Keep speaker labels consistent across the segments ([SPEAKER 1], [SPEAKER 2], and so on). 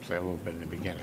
[SPEAKER 1] play a little bit in the beginning.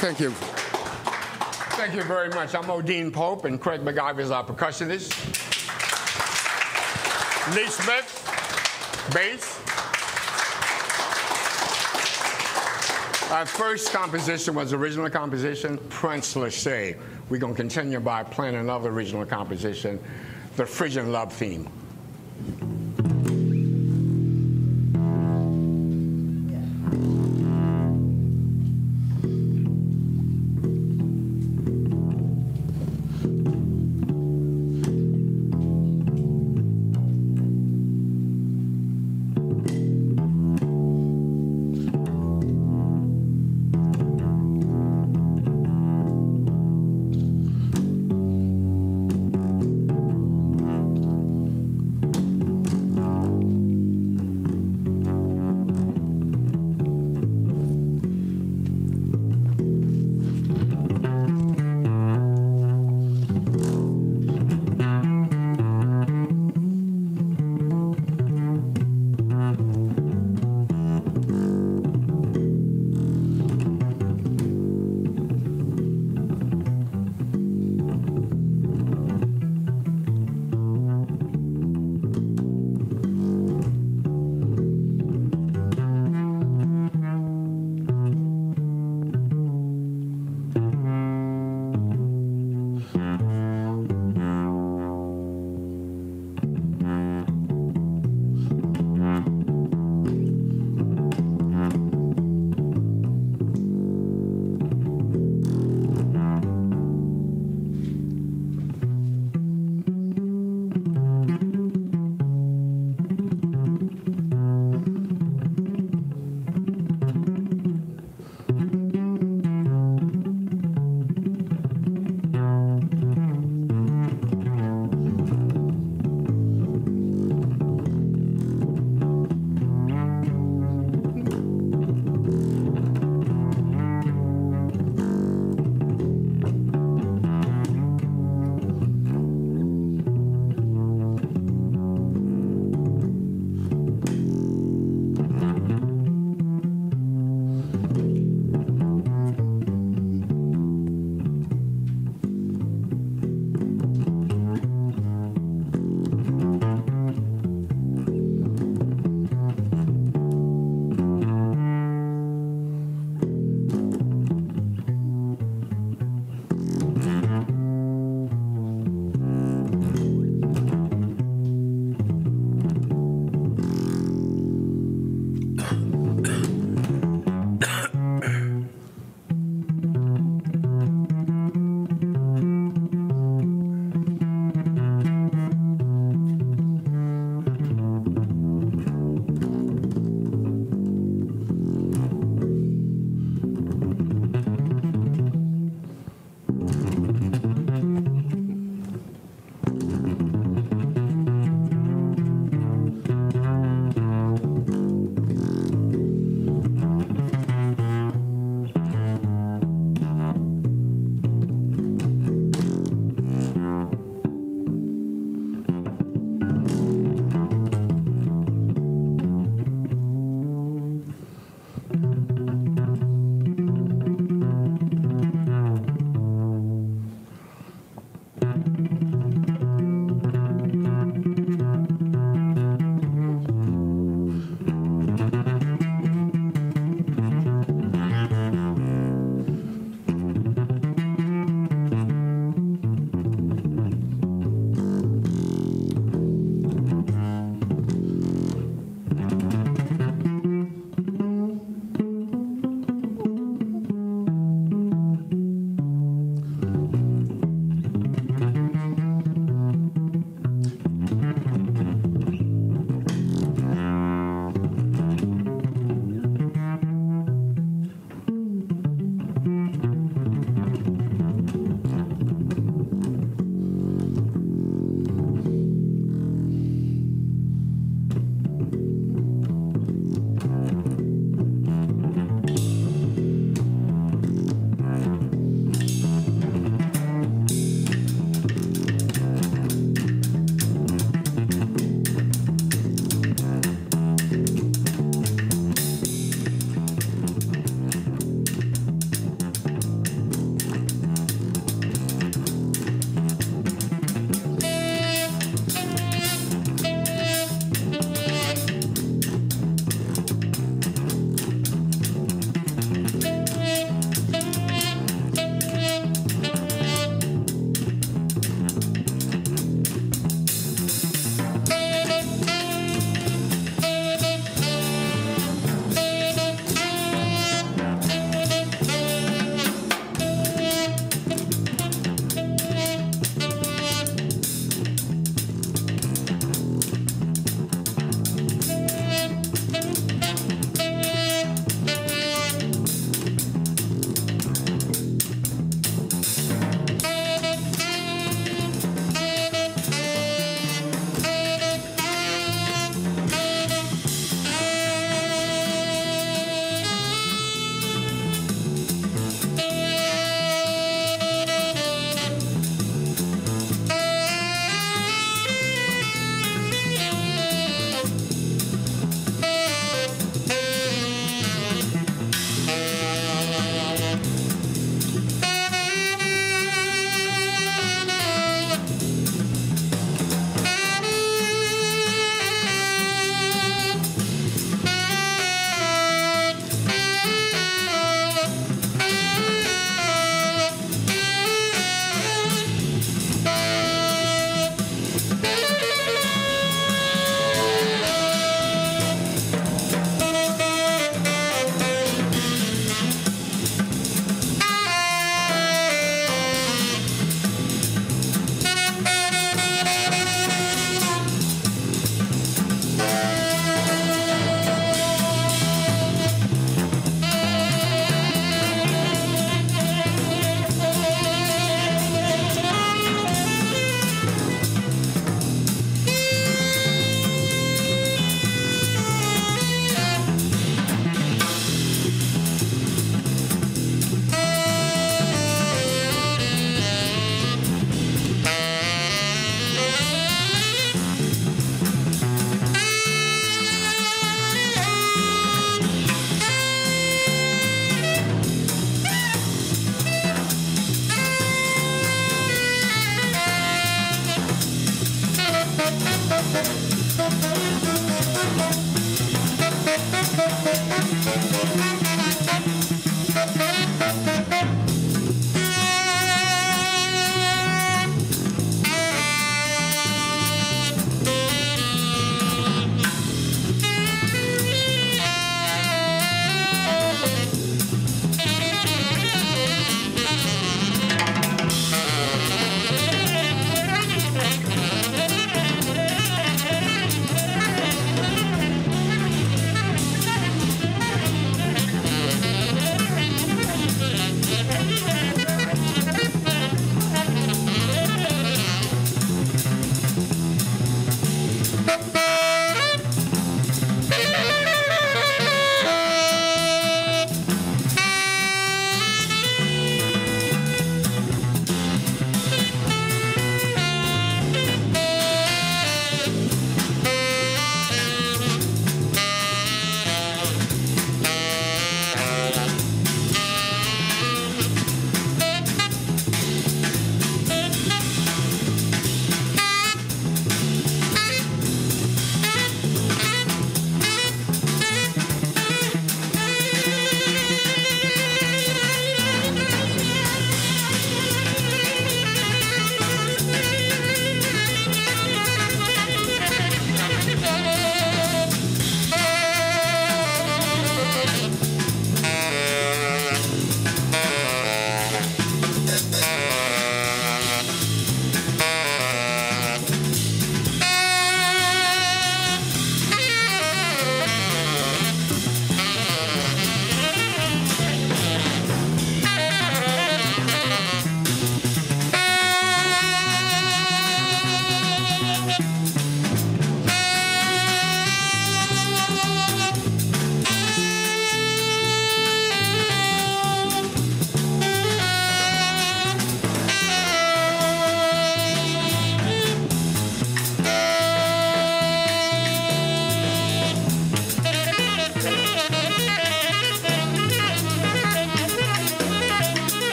[SPEAKER 1] Thank you. Thank you very much. I'm Odean Pope, and Craig McIver is our percussionist. Lee Smith, bass. Our first composition was original composition, Prince Lachey. We're going to continue by playing another original composition, the Phrygian Love Theme.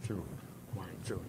[SPEAKER 1] 2, 1, 2.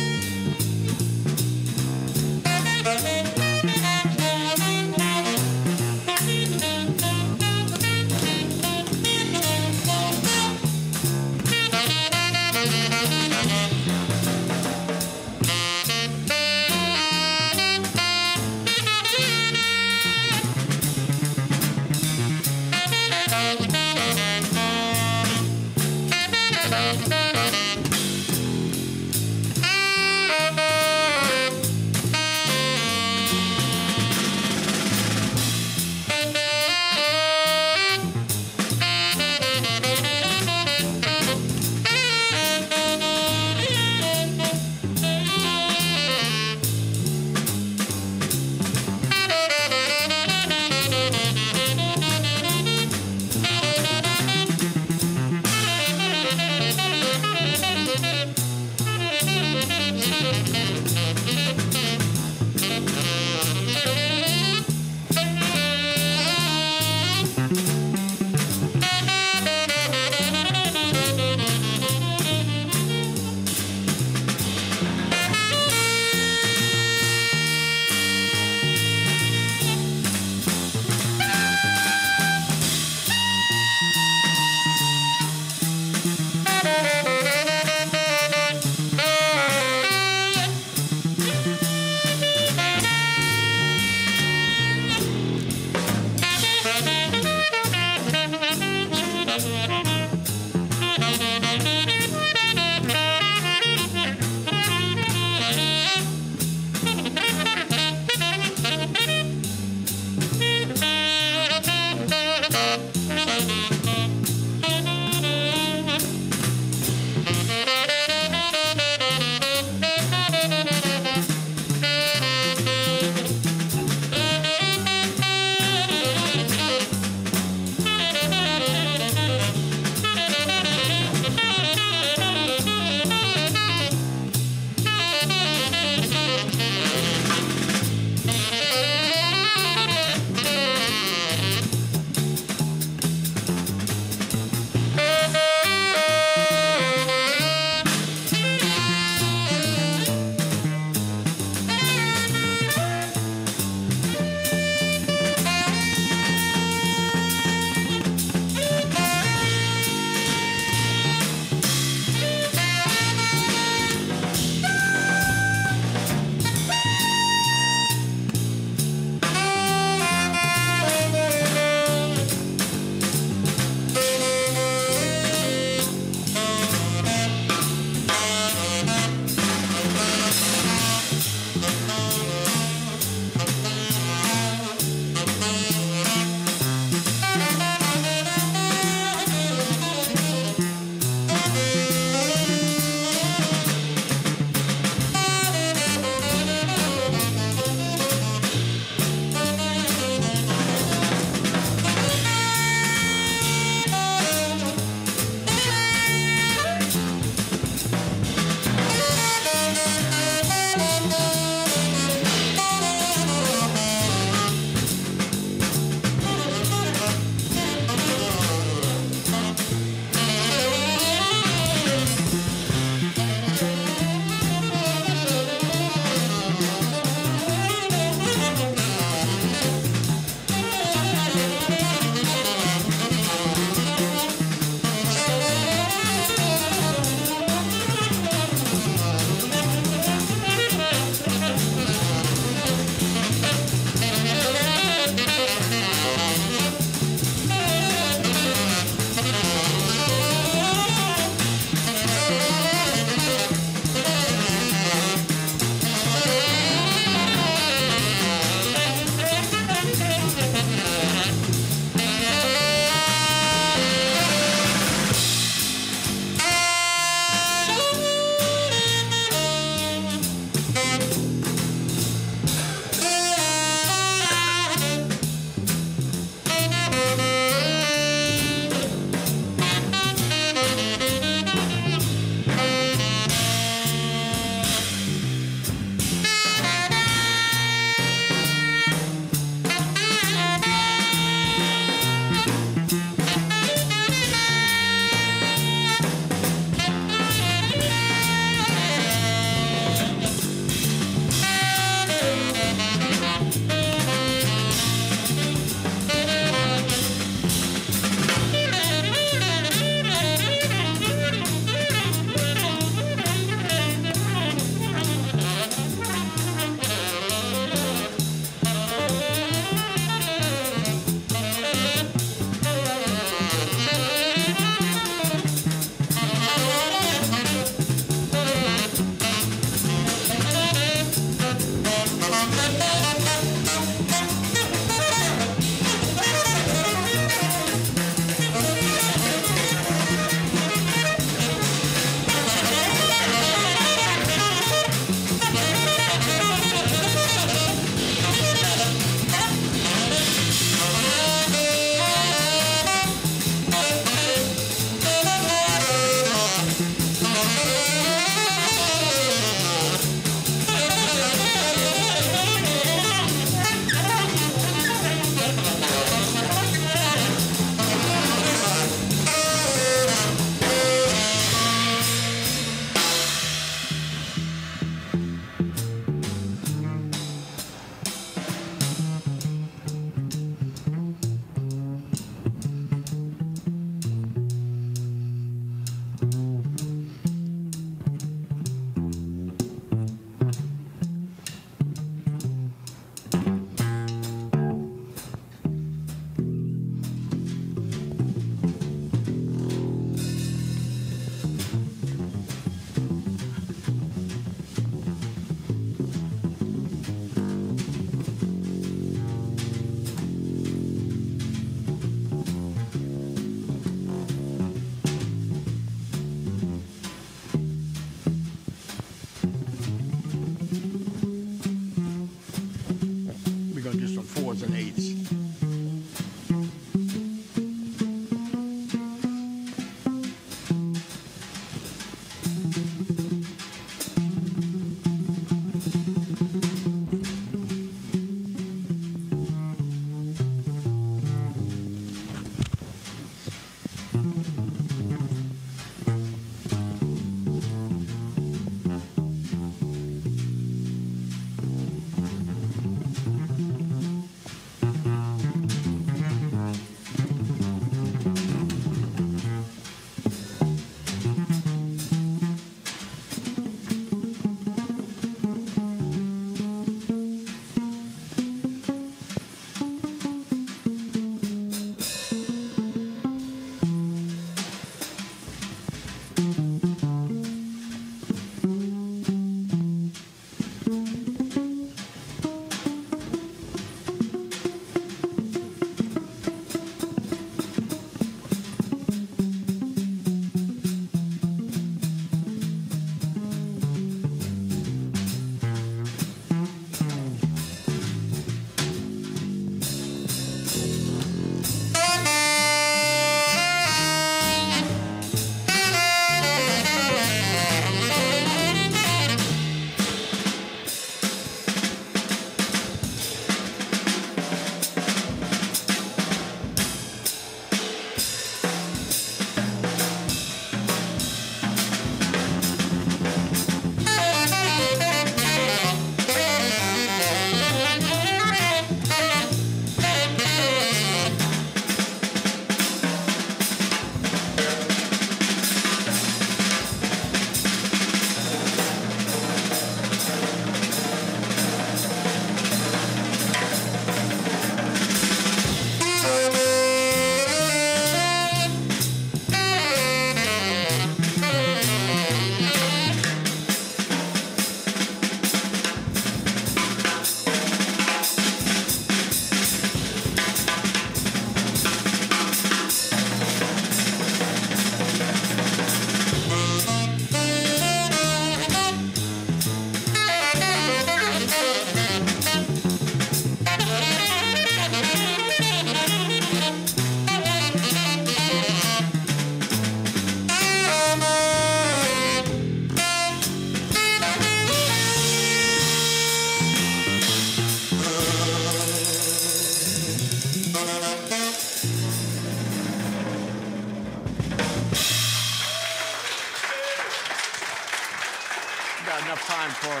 [SPEAKER 1] time for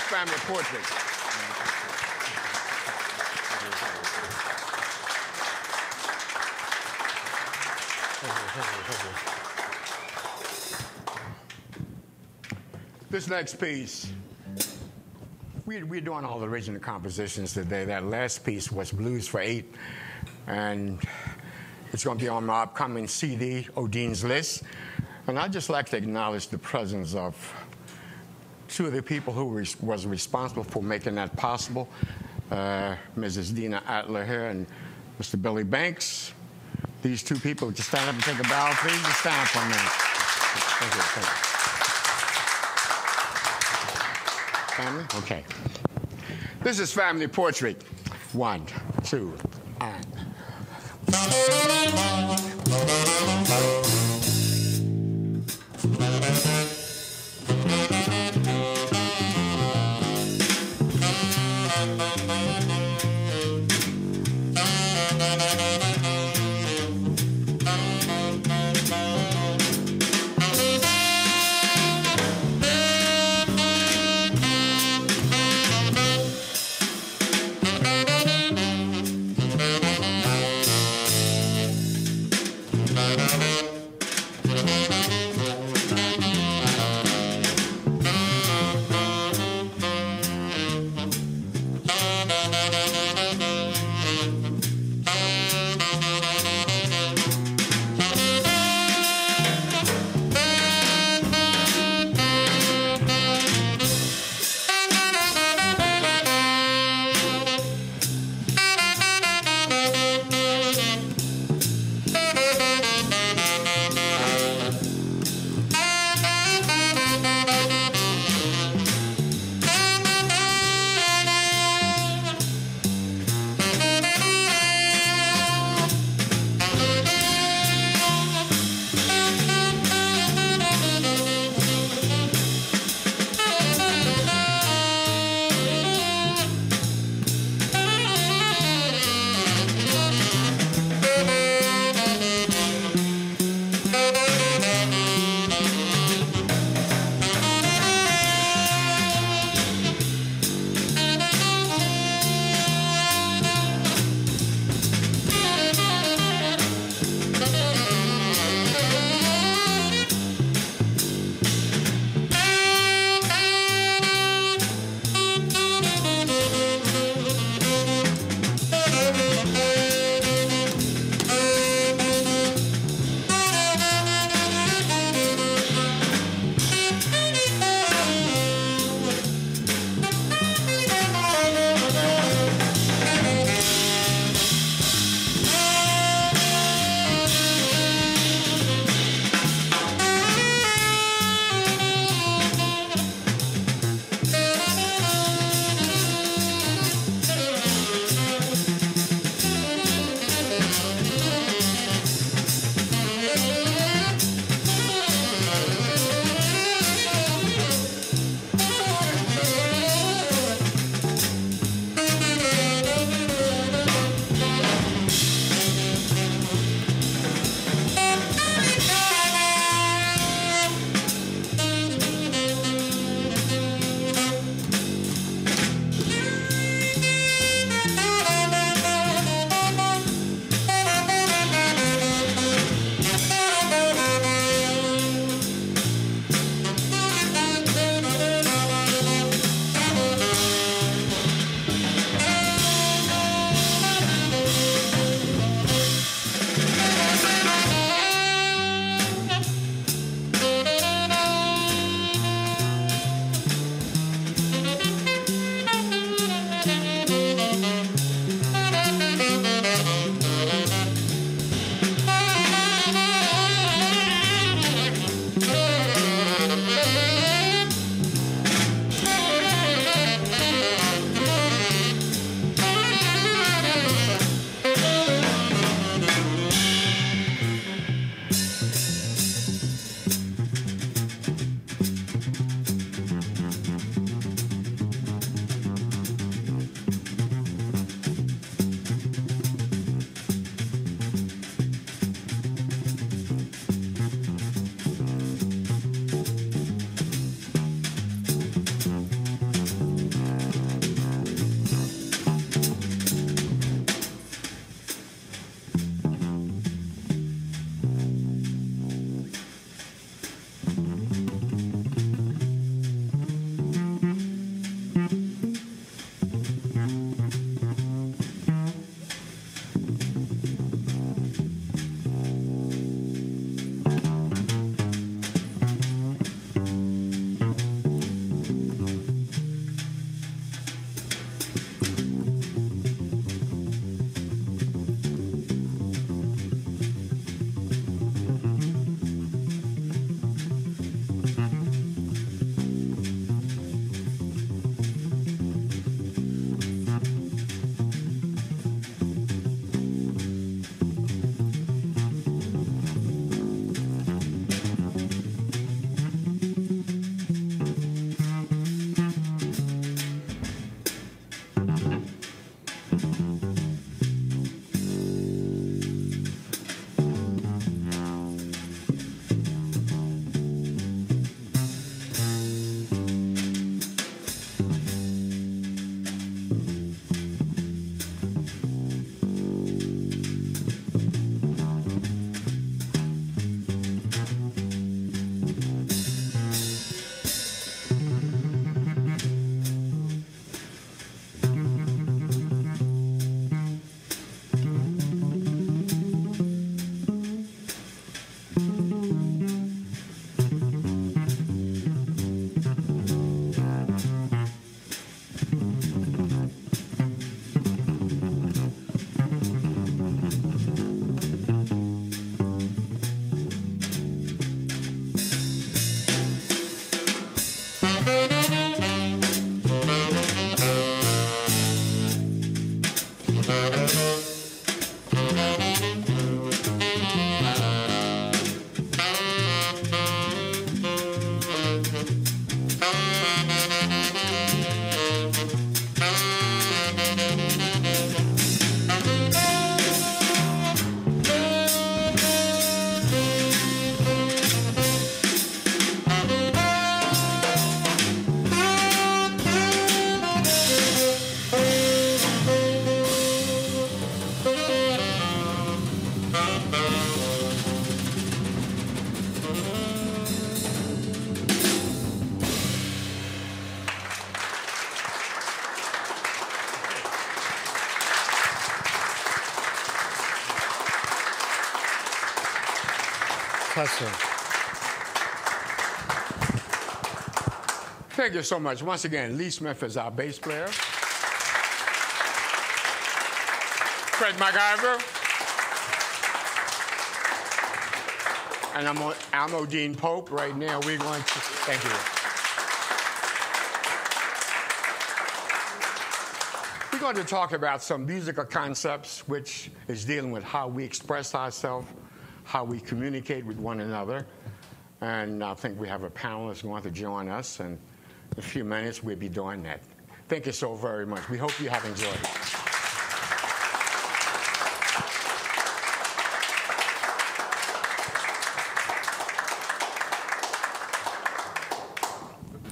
[SPEAKER 1] family portrait. This next piece, we're doing all the original compositions today. That last piece was Blues for 8, and it's going to be on my upcoming CD, Odean's List. And I'd just like to acknowledge the presence of two of the people who was responsible for making that possible, Mrs. Deena Adler here and Mr. Billy Banks. These two people, just stand up and take a bow, please. Just stand up for a minute. Thank you. Thank you. Family? Okay. This is Family Portrait. 1, 2, and...
[SPEAKER 2] Professor.
[SPEAKER 1] Thank you so much. Once again, Lee Smith is our bass player. Fred McIver. And I'm Odean Pope. Right now, we're going to, thank you. We're going to talk about some musical concepts, which is dealing with how we express ourselves, how we communicate with one another. And I think we have a panelist going to join us, and in a few minutes we'll be doing that. Thank you so very much. We hope you have enjoyed it.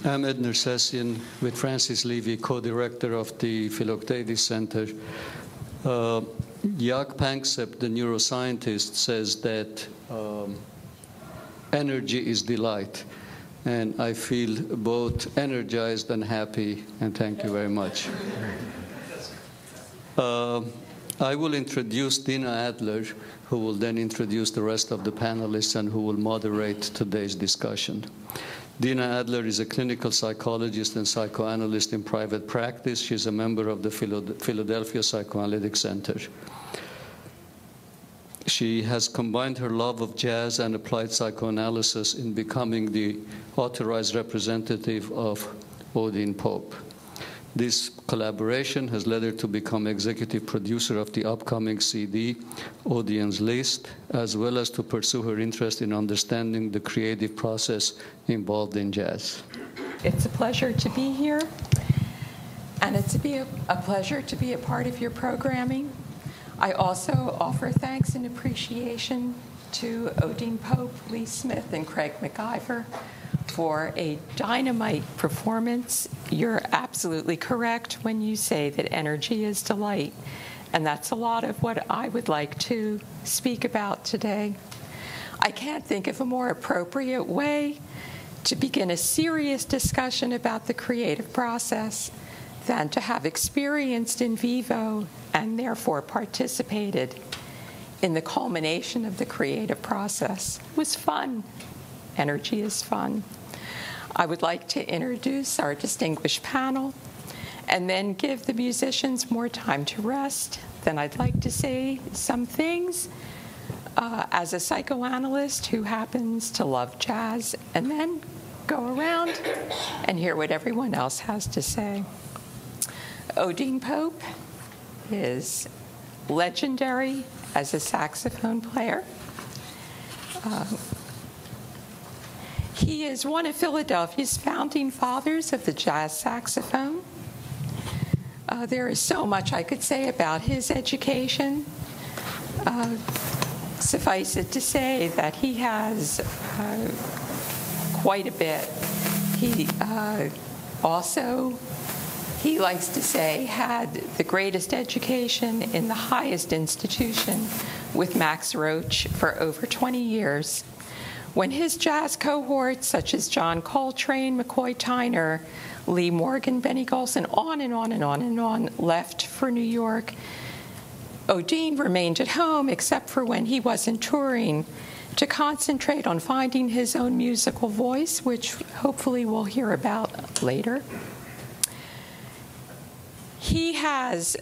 [SPEAKER 3] I'm Ed Nersessian with Francis Levy, co-director of the Philip Davis Center. Jaak Panksepp, the neuroscientist, says that energy is delight. And I feel both energized and happy, and thank you very much. I will introduce Deena Adler, who will then introduce the rest of the panelists and who will moderate today's discussion. Deena Adler is a clinical psychologist and psychoanalyst in private practice. She's a member of the Philadelphia Psychoanalytic Center. She has combined her love of jazz and applied psychoanalysis in becoming the authorized representative of Odean Pope. This collaboration has led her to become executive producer of the upcoming CD, Odean's List, as well as to pursue her interest in understanding the creative process involved in jazz.
[SPEAKER 4] It's a pleasure to be here, and it's a pleasure to be a part of your programming. I also offer thanks and appreciation to Odean Pope, Lee Smith, and Craig McIver for a dynamite performance. You're absolutely correct when you say that energy is delight, and that's a lot of what I would like to speak about today. I can't think of a more appropriate way to begin a serious discussion about the creative process than to have experienced in vivo and therefore participated in the culmination of the creative process. It was fun. Energy is fun. I would like to introduce our distinguished panel and then give the musicians more time to rest. Then I'd like to say some things as a psychoanalyst who happens to love jazz, and then go around and hear what everyone else has to say. Odean Pope is legendary as a saxophone player. He is one of Philadelphia's founding fathers of the jazz saxophone. There is so much I could say about his education. Suffice it to say that he has quite a bit. He also, he likes to say, had the greatest education in the highest institution with Max Roach for over 20 years. When his jazz cohorts, such as John Coltrane, McCoy Tyner, Lee Morgan, Benny Golson, on and on and on and on, left for New York, Odean remained at home, except for when he wasn't touring, to concentrate on finding his own musical voice, which hopefully we'll hear about later. He has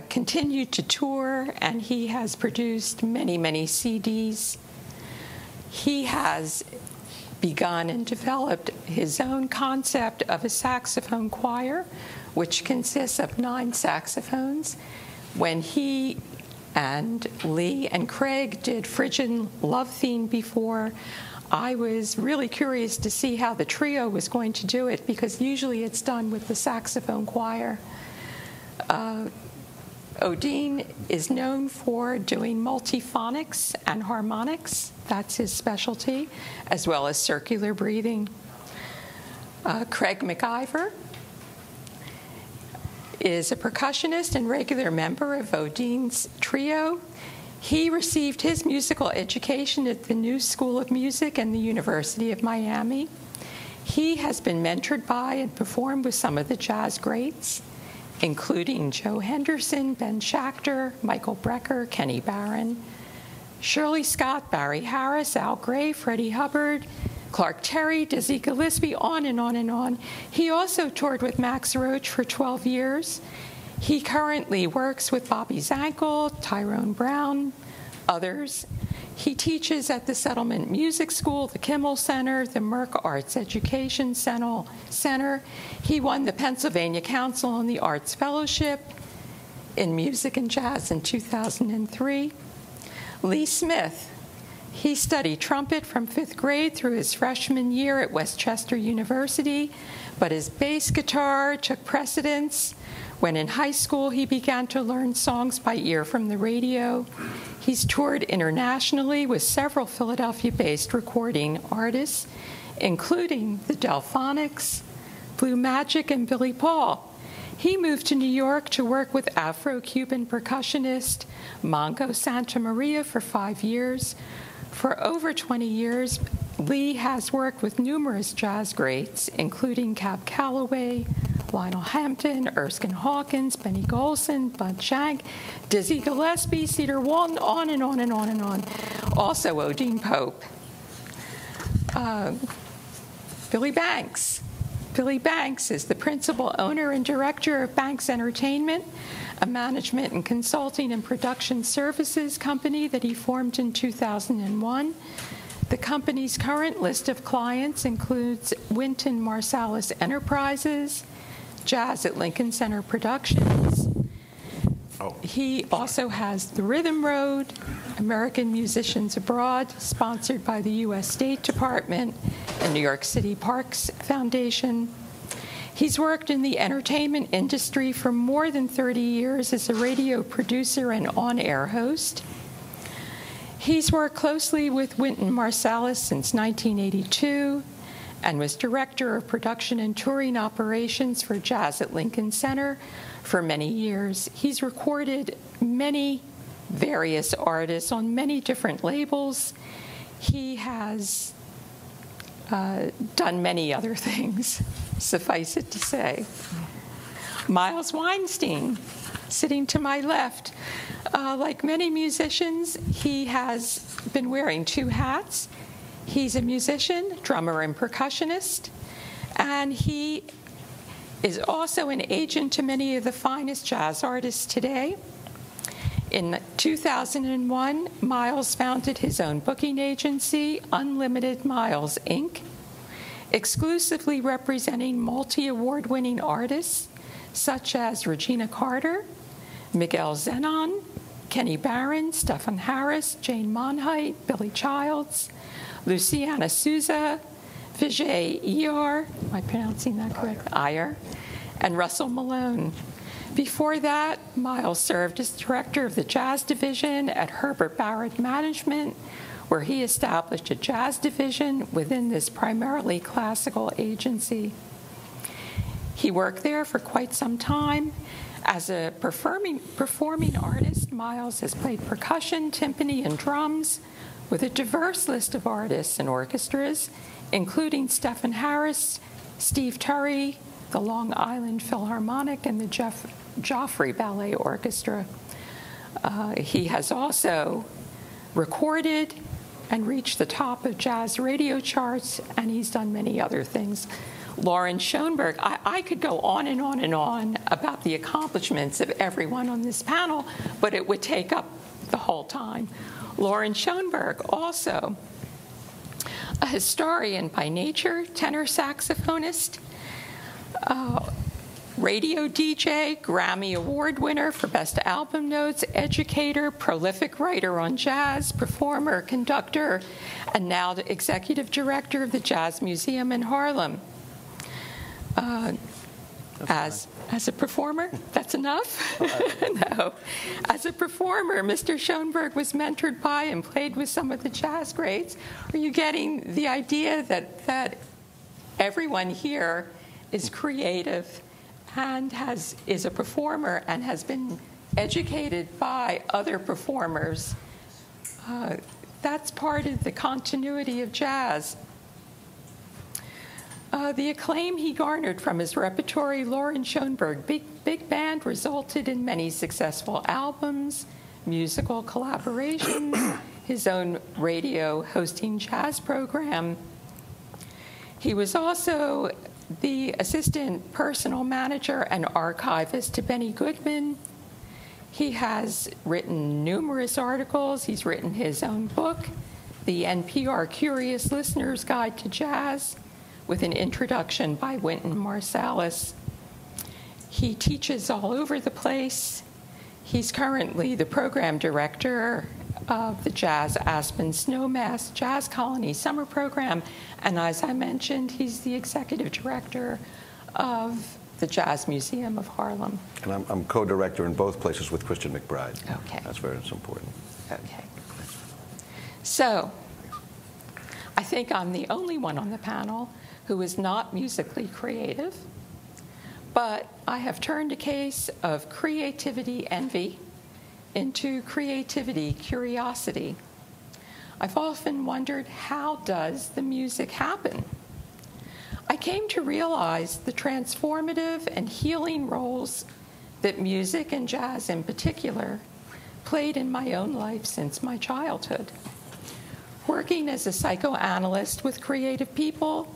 [SPEAKER 4] continued to tour, and he has produced many, many CDs. He has begun and developed his own concept of a saxophone choir, which consists of 9 saxophones. When he and Lee and Craig did Phrygian Love Theme before, I was really curious to see how the trio was going to do it, because usually it's done with the saxophone choir. Odean is known for doing multiphonics and harmonics. That's his specialty, as well as circular breathing. Craig McIver is a percussionist and regular member of Odean's trio. He received his musical education at the New School of Music and the University of Miami. He has been mentored by and performed with some of the jazz greats, including Joe Henderson, Ben Schachter, Michael Brecker, Kenny Barron, Shirley Scott, Barry Harris, Al Gray, Freddie Hubbard, Clark Terry, Dizzy Gillespie, on and on and on. He also toured with Max Roach for 12 years. He currently works with Bobby Zankel, Tyrone Brown, others. He teaches at the Settlement Music School, the Kimmel Center, the Merck Arts Education Center. He won the Pennsylvania Council on the Arts Fellowship in Music and Jazz in 2003. Lee Smith, he studied trumpet from 5th grade through his freshman year at Westchester University, but his bass guitar took precedence. When in high school, he began to learn songs by ear from the radio. He's toured internationally with several Philadelphia-based recording artists, including the Delphonics, Blue Magic, and Billy Paul. He moved to New York to work with Afro-Cuban percussionist Mongo Santa Maria for 5 years. For over 20 years, Lee has worked with numerous jazz greats, including Cab Calloway, Lionel Hampton, Erskine Hawkins, Benny Golson, Bud Shank, Dizzy Gillespie, Cedar Walton, on and on and on and on. Also, Odean Pope. Billy Banks. Billy Banks is the principal owner and director of Banks Entertainment, a management and consulting and production services company that he formed in 2001. The company's current list of clients includes Wynton Marsalis Enterprises, Jazz at Lincoln Center Productions. He also has The Rhythm Road, American Musicians Abroad, sponsored by the U.S. State Department and New York City Parks Foundation. He's worked in the entertainment industry for more than 30 years as a radio producer and on-air host. He's worked closely with Wynton Marsalis since 1982 and was director of production and touring operations for Jazz at Lincoln Center for many years. He's recorded many various artists on many different labels. He has done many other things, suffice it to say. Myles Weinstein, sitting to my left. Like many musicians, he has been wearing 2 hats. He's a musician, drummer, and percussionist, and he is also an agent to many of the finest jazz artists today. In 2001, Myles founded his own booking agency, Unlimited Myles, Inc., exclusively representing multi-award-winning artists such as Regina Carter, Miguel Zenon, Kenny Barron, Stephen Harris, Jane Monheit, Billy Childs, Luciana Souza, Vijay Iyer, am I pronouncing that correct? Iyer, and Russell Malone. Before that, Myles served as director of the jazz division at Herbert Barrett Management, where he established a jazz division within this primarily classical agency. He worked there for quite some time. As a performing artist, Myles has played percussion, timpani, and drums with a diverse list of artists and orchestras, including Stephen Harris, Steve Turry, the Long Island Philharmonic, and the Joffrey Ballet Orchestra. He has also recorded and reached the top of jazz radio charts, and he's done many other things. Loren Schoenberg, I could go on and on and on about the accomplishments of everyone on this panel, but it would take up the whole time. Loren Schoenberg, also a historian by nature, tenor saxophonist, radio DJ, Grammy Award winner for Best Album Notes, educator, prolific writer on jazz, performer, conductor, and now the executive director of the Jazz Museum in Harlem. As a performer, that's enough? No. As a performer, Mr. Schoenberg was mentored by and played with some of the jazz greats. Are you getting the idea that everyone here is creative and is a performer and has been educated by other performers? That's part of the continuity of jazz. The acclaim he garnered from his repertory, Loren Schoenberg Big Band, resulted in many successful albums, musical collaborations, his own radio hosting jazz program. He was also the assistant personal manager and archivist to Benny Goodman. He has written numerous articles. He's written his own book, The NPR Curious Listener's Guide to Jazz, with an introduction by Wynton Marsalis. He teaches all over the place. He's currently the program director of the Jazz Aspen Snowmass Jazz Colony Summer Program, and as I mentioned, he's the executive director of the Jazz Museum of Harlem.
[SPEAKER 2] And I'm co-director in both places with Christian McBride.
[SPEAKER 4] Okay.
[SPEAKER 2] That's important.
[SPEAKER 4] Okay. So, I think I'm the only one on the panel who is not musically creative, but I have turned a case of creativity envy into creativity curiosity. I've often wondered, how does the music happen? I came to realize the transformative and healing roles that music, and jazz in particular, played in my own life since my childhood. Working as a psychoanalyst with creative people,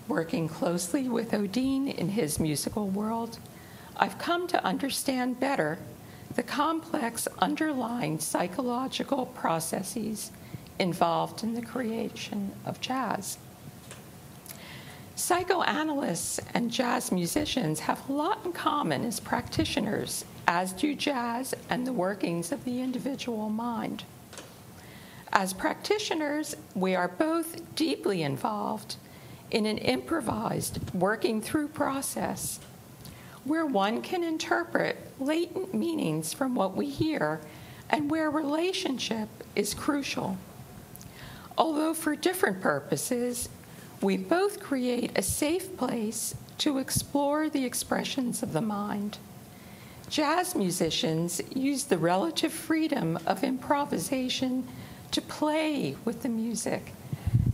[SPEAKER 4] working closely with Odean in his musical world, I've come to understand better the complex underlying psychological processes involved in the creation of jazz. Psychoanalysts and jazz musicians have a lot in common as practitioners, as do jazz and the workings of the individual mind. As practitioners, we are both deeply involved in an improvised working through process where one can interpret latent meanings from what we hear and where relationship is crucial. Although for different purposes, we both create a safe place to explore the expressions of the mind. Jazz musicians use the relative freedom of improvisation to play with the music.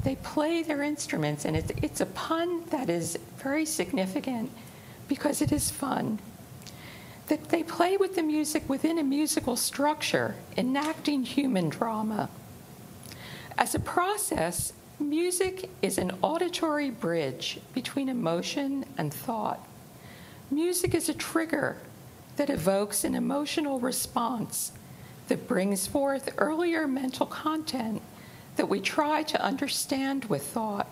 [SPEAKER 4] They play their instruments, and it's a pun that is very significant because it is fun. That they play with the music within a musical structure, enacting human drama. As a process, music is an auditory bridge between emotion and thought. Music is a trigger that evokes an emotional response that brings forth earlier mental content that we try to understand with thought.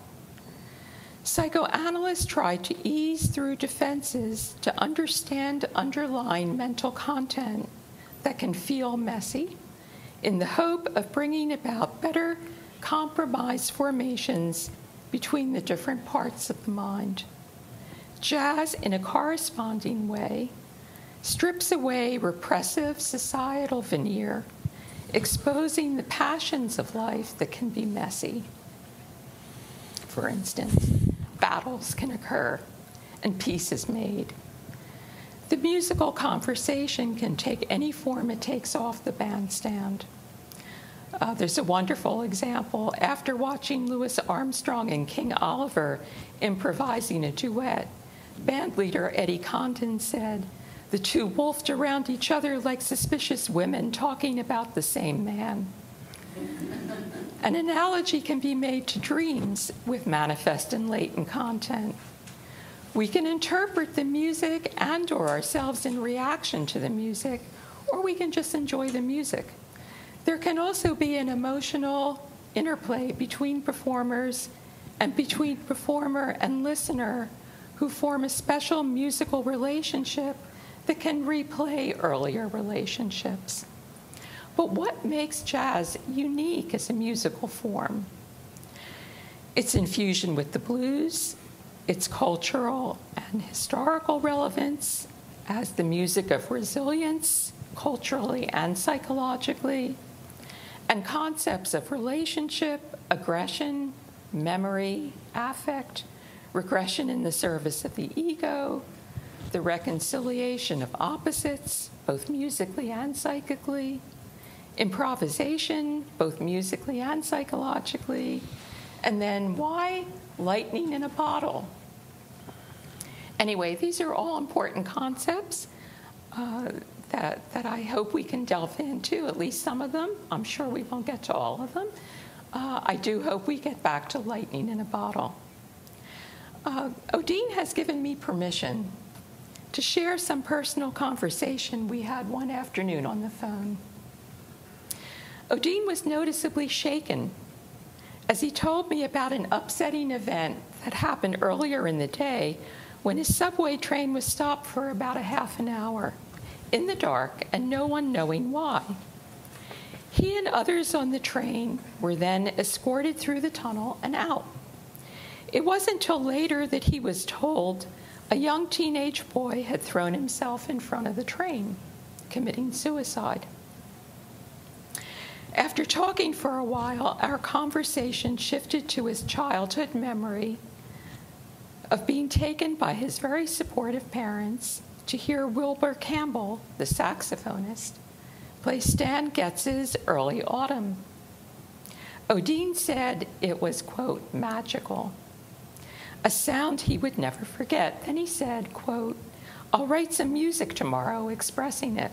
[SPEAKER 4] Psychoanalysts try to ease through defenses to understand underlying mental content that can feel messy in the hope of bringing about better compromise formations between the different parts of the mind. Jazz, in a corresponding way, strips away repressive societal veneer, exposing the passions of life that can be messy. For instance, battles can occur and peace is made. The musical conversation can take any form it takes off the bandstand. There's a wonderful example. After watching Louis Armstrong and King Oliver improvising a duet, bandleader Eddie Condon said, "The two wolfed around each other like suspicious women talking about the same man." An analogy can be made to dreams with manifest and latent content. We can interpret the music and/or ourselves in reaction to the music, or we can just enjoy the music. There can also be an emotional interplay between performers and between performer and listener who form a special musical relationship that can replay earlier relationships. But what makes jazz unique as a musical form? Its infusion with the blues, its cultural and historical relevance as the music of resilience, culturally and psychologically, and concepts of relationship, aggression, memory, affect, regression in the service of the ego, the reconciliation of opposites, both musically and psychically, improvisation, both musically and psychologically, and then why lightning in a bottle? Anyway, these are all important concepts. that I hope we can delve into, at least some of them. I'm sure we won't get to all of them. I do hope we get back to lightning in a bottle. Odean has given me permission to share some personal conversation we had one afternoon on the phone. Odean was noticeably shaken as he told me about an upsetting event that happened earlier in the day when his subway train was stopped for about a half an hour in the dark and no one knowing why. He and others on the train were then escorted through the tunnel and out. It wasn't until later that he was told a young teenage boy had thrown himself in front of the train, committing suicide. After talking for a while, our conversation shifted to his childhood memory of being taken by his very supportive parents to hear Wilbur Campbell, the saxophonist, play Stan Getz's Early Autumn. Odean said it was, quote, magical, a sound he would never forget. Then he said, quote, I'll write some music tomorrow expressing it.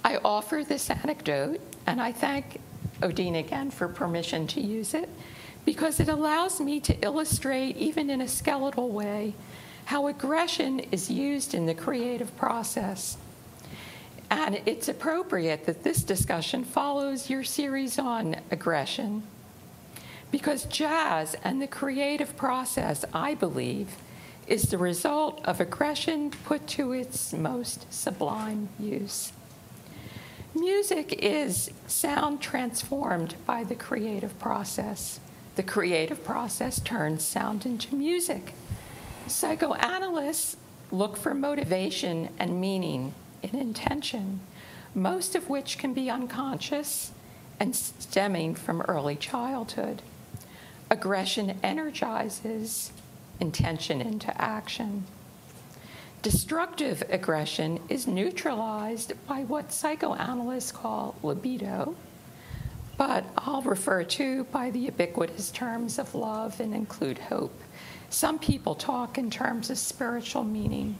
[SPEAKER 4] I offer this anecdote, and I thank Odean again for permission to use it, because it allows me to illustrate, even in a skeletal way, how aggression is used in the creative process. And it's appropriate that this discussion follows your series on aggression, because jazz and the creative process, I believe, is the result of aggression put to its most sublime use. Music is sound transformed by the creative process. The creative process turns sound into music. Psychoanalysts look for motivation and meaning in intention, most of which can be unconscious and stemming from early childhood. Aggression energizes intention into action. Destructive aggression is neutralized by what psychoanalysts call libido, but I'll refer to by the ubiquitous terms of love and include hope. Some people talk in terms of spiritual meaning.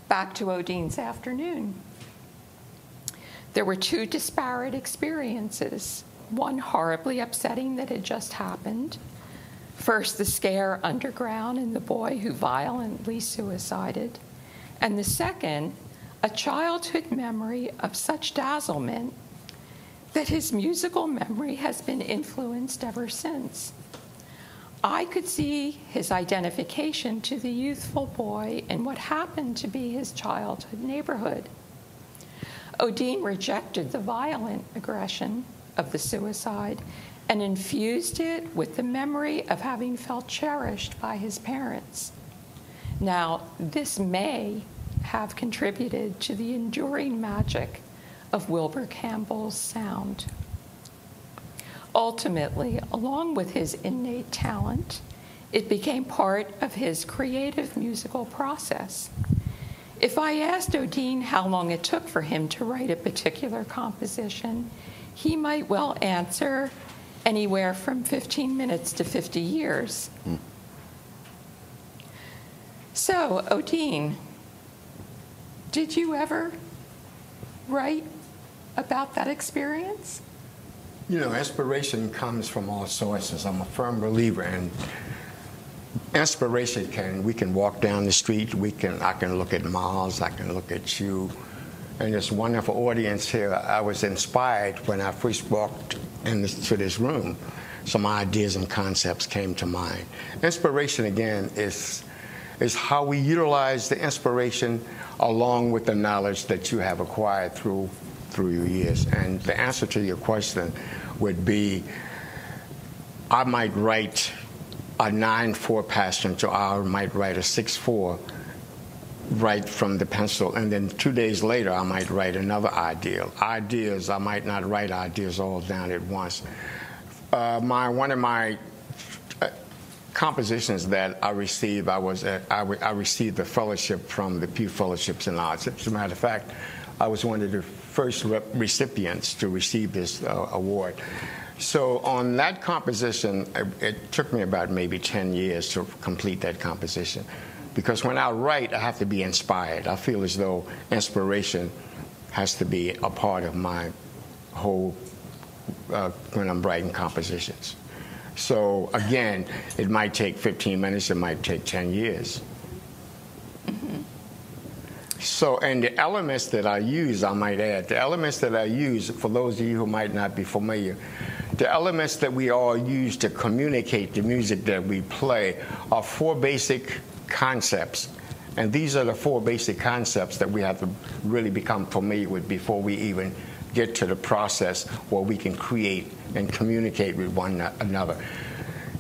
[SPEAKER 4] Back to Odean's afternoon. There were two disparate experiences, one horribly upsetting that had just happened. First, the scare underground and the boy who violently suicided. And the second, a childhood memory of such dazzlement that his musical memory has been influenced ever since. I could see his identification to the youthful boy in what happened to be his childhood neighborhood. Odean rejected the violent aggression of the suicide and infused it with the memory of having felt cherished by his parents. Now, this may have contributed to the enduring magic of Wilbur Campbell's sound. Ultimately, along with his innate talent, it became part of his creative musical process. If I asked Odean how long it took for him to write a particular composition, he might well answer anywhere from 15 minutes to 50 years. So, Odean, did you ever write about that experience?
[SPEAKER 1] You know, inspiration comes from all sources. I'm a firm believer in inspiration. We can walk down the street, I can look at Myles, I can look at you, and this wonderful audience here. I was inspired when I first walked into this room. Some ideas and concepts came to mind. Inspiration, again, is how we utilize the inspiration along with the knowledge that you have acquired through your years. And the answer to your question would be, I might write a 9/4 passenger, or I might write a 6/4 right from the pencil, and then 2 days later I might write another idea. Ideas, I might not write ideas all down at once. One of my compositions that I received, I received the fellowship from the Pew Fellowships in Arts. As a matter of fact, I was one of the first recipients to receive this award. So on that composition, it took me about maybe 10 years to complete that composition. Because when I write, I have to be inspired. I feel as though inspiration has to be a part of my whole when I'm writing compositions. So again, it might take 15 minutes, it might take 10 years. So, and the elements that I use, I might add, the elements that I use, for those of you who might not be familiar, the elements that we all use to communicate the music that we play are 4 basic concepts. And these are the 4 basic concepts that we have to really become familiar with before we even get to the process where we can create and communicate with one another.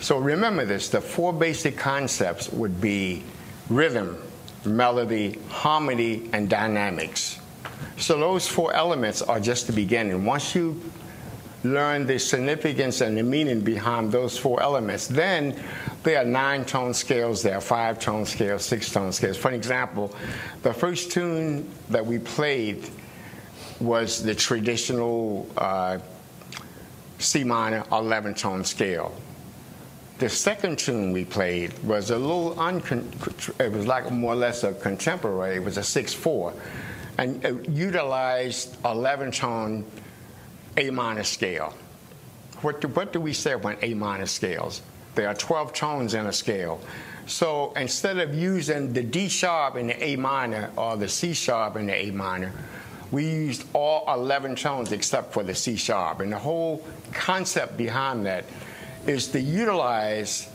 [SPEAKER 1] So remember this, the 4 basic concepts would be rhythm, melody, harmony, and dynamics. So those 4 elements are just the beginning. Once you learn the significance and the meaning behind those 4 elements, then there are 9-tone scales, there are 5-tone scales, 6-tone scales. For example, the first tune that we played was the traditional C minor 11-tone scale. The second tune we played was a little it was like more or less a contemporary. It was a 6/4, and it utilized 11-tone A minor scale. What do we say when A minor scales? There are 12 tones in a scale. So instead of using the D sharp in the A minor or the C sharp in the A minor, we used all 11 tones except for the C sharp. And the whole concept behind that is to utilize,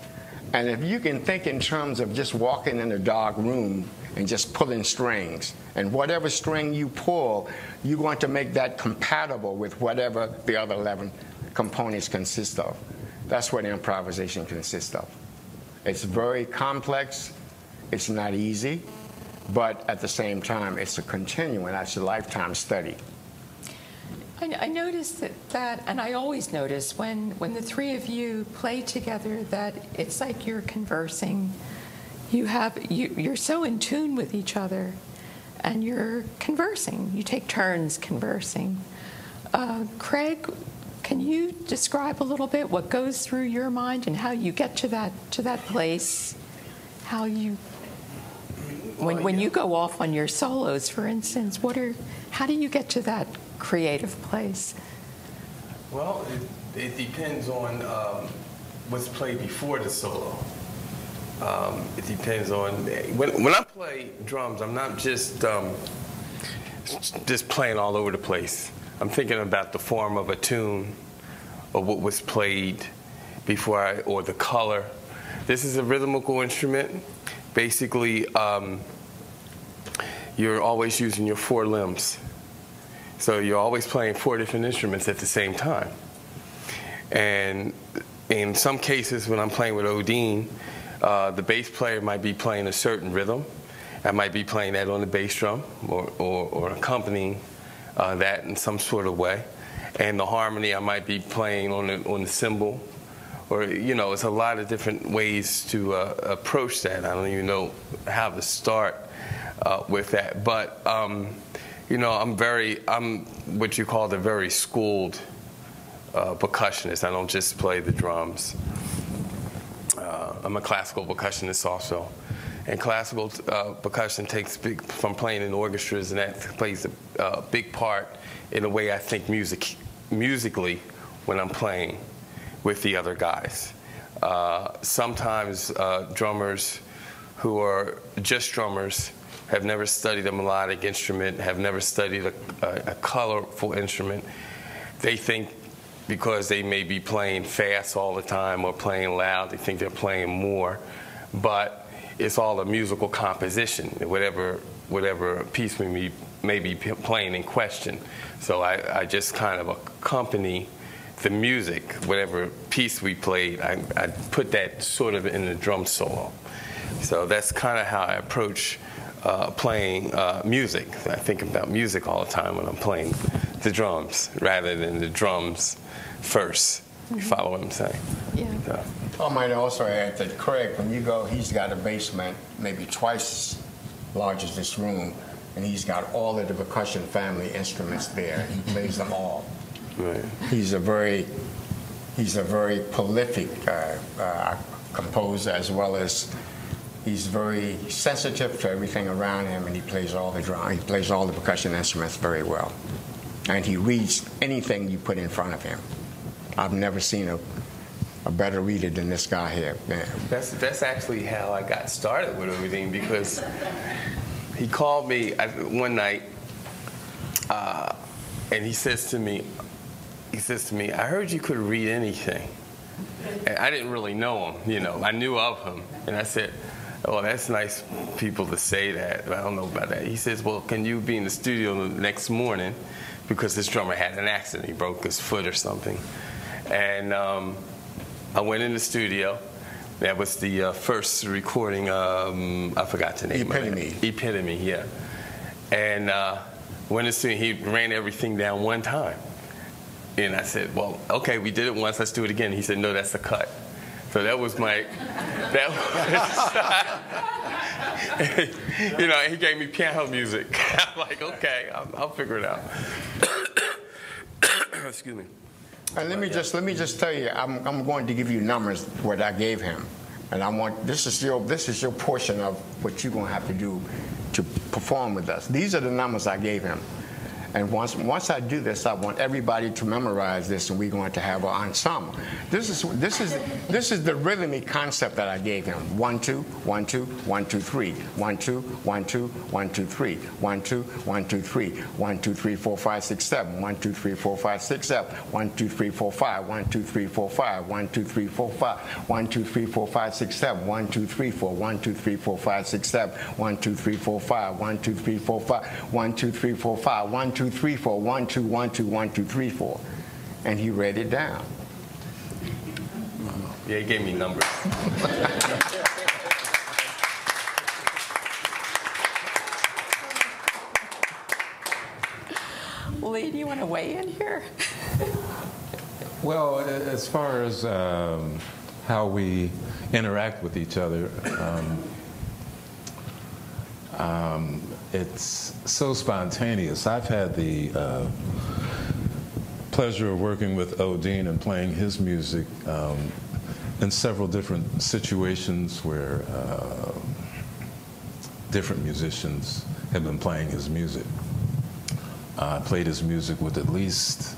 [SPEAKER 1] and if you can think in terms of just walking in a dark room and just pulling strings, and whatever string you pull, you want to make that compatible with whatever the other 11 components consist of. That's what improvisation consists of. It's very complex, it's not easy, but at the same time, it's a continuing, it's a lifetime study.
[SPEAKER 4] I noticed that, and I always notice when the 3 of you play together that it's like you're conversing. You're so in tune with each other, and you're conversing. You take turns conversing. Craig, can you describe a little bit what goes through your mind and how you get to that place? How you, when you go off on your solos, for instance, how do you get to that creative place?
[SPEAKER 5] Well, it depends on what's played before the solo. It depends on when I play drums. I'm not just playing all over the place. I'm thinking about the form of a tune, or what was played before, or the color. This is a rhythmical instrument. Basically, you're always using your 4 limbs. So you're always playing 4 different instruments at the same time. And in some cases, when I'm playing with Odean, the bass player might be playing a certain rhythm. I might be playing that on the bass drum or accompanying that in some sort of way. And the harmony, I might be playing on the cymbal. Or, it's a lot of different ways to approach that. I don't even know how to start with that. But I'm what you call the very schooled percussionist. I don't just play the drums. I'm a classical percussionist also. And classical percussion takes from playing in orchestras, and that plays a big part in the way I think musically when I'm playing with the other guys. Sometimes drummers who are just drummers have never studied a melodic instrument, have never studied a colorful instrument. They think because they may be playing fast all the time or playing loud, they think they're playing more. But it's all a musical composition, whatever piece we may be playing in question. So I just kind of accompany the music, whatever piece we played, I put that sort of in the drum solo. So that's kind of how I approach playing music. I think about music all the time when I'm playing the drums, rather than the drums first. You follow what I'm saying?
[SPEAKER 4] Yeah.
[SPEAKER 5] So.
[SPEAKER 1] I might also add that Craig, when you go, he's got a basement maybe twice as large as this room, and he's got all of the percussion family instruments there. He plays them all.
[SPEAKER 5] Right.
[SPEAKER 1] He's a very prolific composer, as well as He's very sensitive to everything around him, and he plays all the drum. He plays all the percussion instruments very well, and he reads anything you put in front of him. I've never seen a better reader than this guy here. Man.
[SPEAKER 5] That's actually how I got started with Odean, because he called me one night, and he says to me, "I heard you could read anything." And I didn't really know him, you know. I knew of him, and I said, "Oh, that's nice people to say that, but I don't know about that." He says, "Well, can you be in the studio the next morning?" Because this drummer had an accident. He broke his foot or something. And I went in the studio. That was the first recording, I forgot the name of it. Epitome, yeah. And went in the studio, he ran everything down one time. And I said, "Well, okay, we did it once, let's do it again." He said, "No, that's a cut." So that was my, you know, he gave me piano music. I'm like, okay, I'll figure it out. Excuse me.
[SPEAKER 1] And let me just tell you, I'm going to give you numbers what I gave him, and I want this is your portion of what you're going to have to do to perform with us. These are the numbers I gave him. And once I do this, I want everybody to memorize this, and we're going to have an ensemble. This is the rhythmic concept that I gave him. 1 2 1 2 1 2 3 1 2 1 2 1 2 3 1 2 1 2 3 1 2 3 4 5 6 7 1 2 3 4 5 6 7 1 2 3 4 5 1 2 3 4 5 1 2 3 4 5 1 2 3 4 5 6 7 1 2 3 4 1 2 3 4 5 6 7 1 2 3 4 5 1 2 3 4 5 1 2 3 4 5 1 2 3 4 1 2 1 2 1 2 3 4, and he read it down.
[SPEAKER 5] Yeah, he gave me numbers.
[SPEAKER 4] Lee, do you want to weigh in here?
[SPEAKER 6] Well, as far as how we interact with each other, it's so spontaneous. I've had the pleasure of working with Odean and playing his music in several different situations where different musicians have been playing his music. I played his music with at least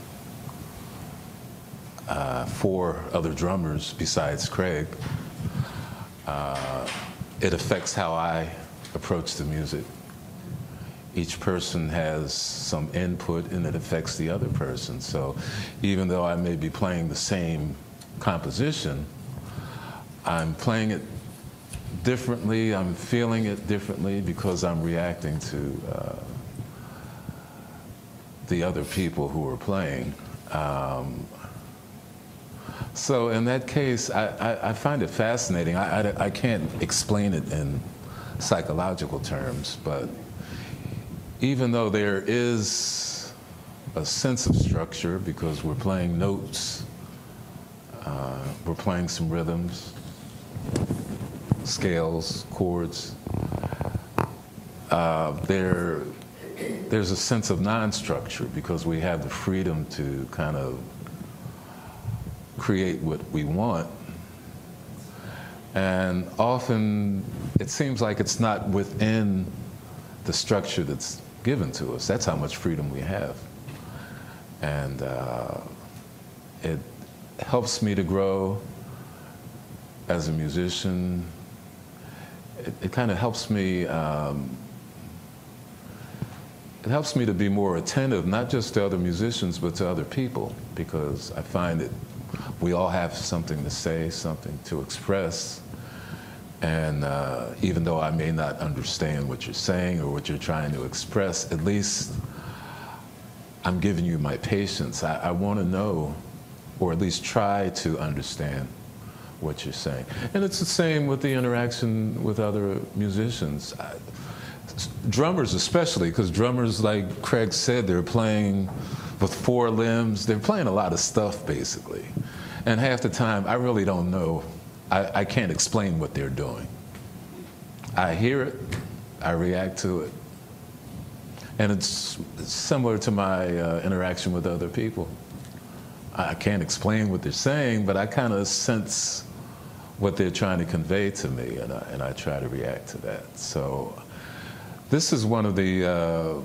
[SPEAKER 6] 4 other drummers besides Craig. It affects how I approach the music. Each person has some input, and it affects the other person. So even though I may be playing the same composition, I'm playing it differently, I'm feeling it differently because I'm reacting to the other people who are playing. So in that case, I find it fascinating. I can't explain it in psychological terms, but even though there is a sense of structure because we're playing notes, we're playing some rhythms, scales, chords, there's a sense of non-structure because we have the freedom to kind of create what we want. And often it seems like it's not within the structure that's given to us. That's how much freedom we have. And it helps me to grow as a musician. It kind of helps me, it helps me to be more attentive, not just to other musicians, but to other people, because I find that we all have something to say, something to express. And even though I may not understand what you're saying or what you're trying to express, at least I'm giving you my patience. I want to know, or at least try to understand what you're saying. And it's the same with the interaction with other musicians. Drummers especially, because drummers, like Craig said, they're playing with 4 limbs. They're playing a lot of stuff, basically. And half the time, I really don't know. I can't explain what they're doing. I hear it, I react to it. And it's similar to my interaction with other people. I can't explain what they're saying, but I kind of sense what they're trying to convey to me, and I try to react to that. So this is one of the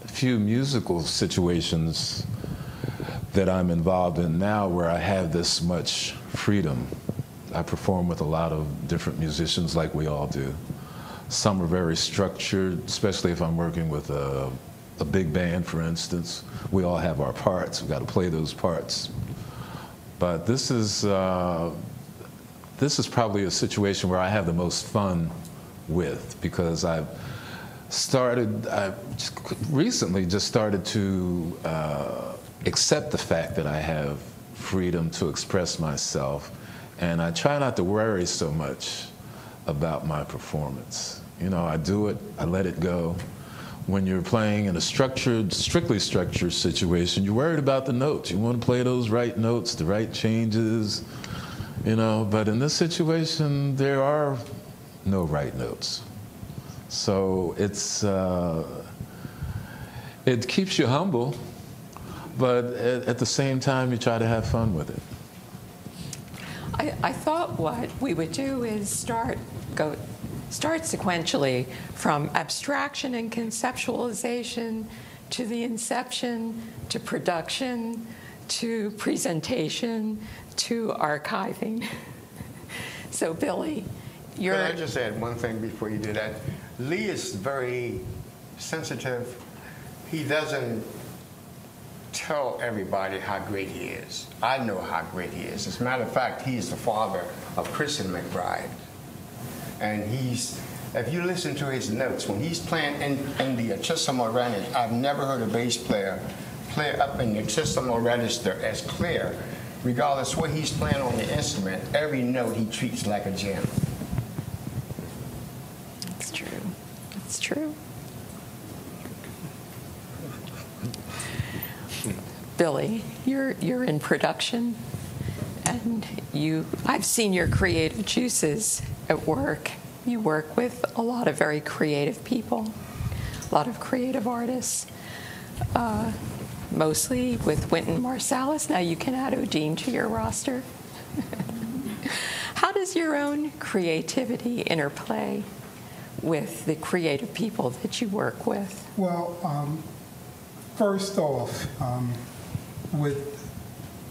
[SPEAKER 6] few musical situations that I'm involved in now where I have this much freedom. I perform with a lot of different musicians like we all do. Some are very structured, especially if I'm working with a big band, for instance. We all have our parts. We've got to play those parts. But this is probably a situation where I have the most fun with, because I've recently just started to accept the fact that I have freedom to express myself, and I try not to worry so much about my performance. You know, I do it, I let it go. When you're playing in a strictly structured situation, you're worried about the notes. You want to play those right notes, the right changes, you know, but in this situation, there are no right notes. So it keeps you humble, but at the same time, you try to have fun with it.
[SPEAKER 4] I thought what we would do is start sequentially from abstraction and conceptualization to the inception, to production, to presentation, to archiving. So Billy,
[SPEAKER 1] Can I just add one thing before you do that? Lee is very sensitive. He doesn't tell everybody how great he is. I know how great he is. As a matter of fact, he's the father of Christian McBride. And if you listen to his notes, when he's playing in the Altissimo register, I've never heard a bass player play up in the Altissimo register as clear. Regardless what he's playing on the instrument, every note he treats like a gem.
[SPEAKER 4] It's true. It's true. Billy, you're in production, and I've seen your creative juices at work. You work with a lot of very creative people, a lot of creative artists, mostly with Wynton Marsalis. Now you can add Odean to your roster. How does your own creativity interplay with the creative people that you work with?
[SPEAKER 7] Well, first off, with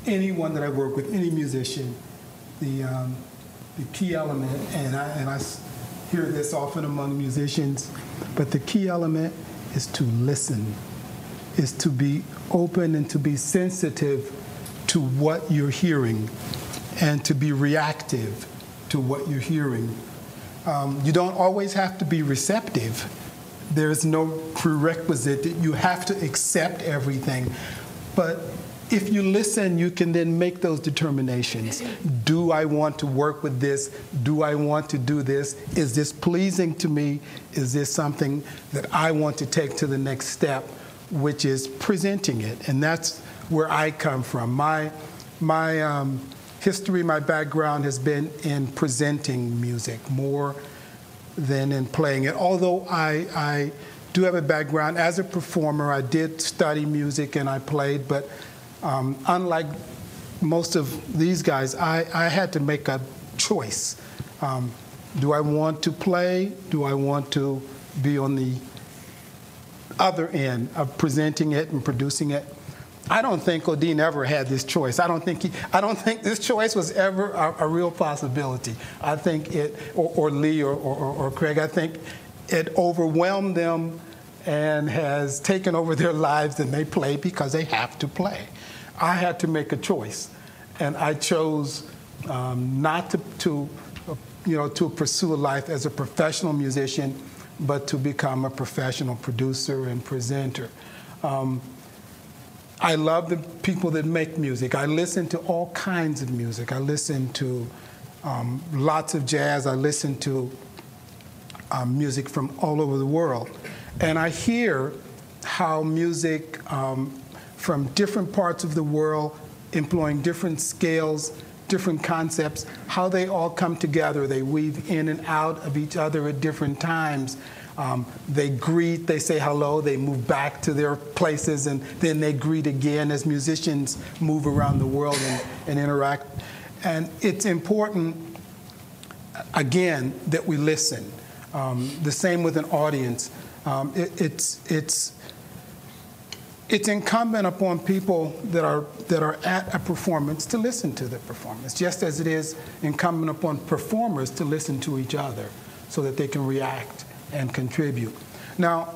[SPEAKER 7] anyone that I work with, any musician, the key element, and I hear this often among musicians, but the key element is to listen, is to be open and to be sensitive to what you're hearing and to be reactive to what you're hearing. You don't always have to be receptive. There's no prerequisite that you have to accept everything. But if you listen, you can then make those determinations. Do I want to work with this? Do I want to do this? Is this pleasing to me? Is this something that I want to take to the next step, which is presenting it? And that's where I come from. My history, my background has been in presenting music more than in playing it. Although I do have a background as a performer, I did study music and I played, but unlike most of these guys, I had to make a choice. Do I want to play? Do I want to be on the other end of presenting it and producing it? I don't think Odean ever had this choice. I don't think this choice was ever a real possibility. I think it, or Lee or Craig, I think it overwhelmed them and has taken over their lives, and they play because they have to play. I had to make a choice, and I chose not to pursue a life as a professional musician, but to become a professional producer and presenter. I love the people that make music. I listen to all kinds of music. I listen to lots of jazz. I listen to music from all over the world. And I hear how music from different parts of the world, employing different scales, different concepts, how they all come together. They weave in and out of each other at different times. They greet, they say hello, they move back to their places, and then they greet again as musicians move around the world and interact. And it's important, again, that we listen. The same with an audience. It's incumbent upon people that are at a performance to listen to the performance, just as it is incumbent upon performers to listen to each other so that they can react and contribute. Now,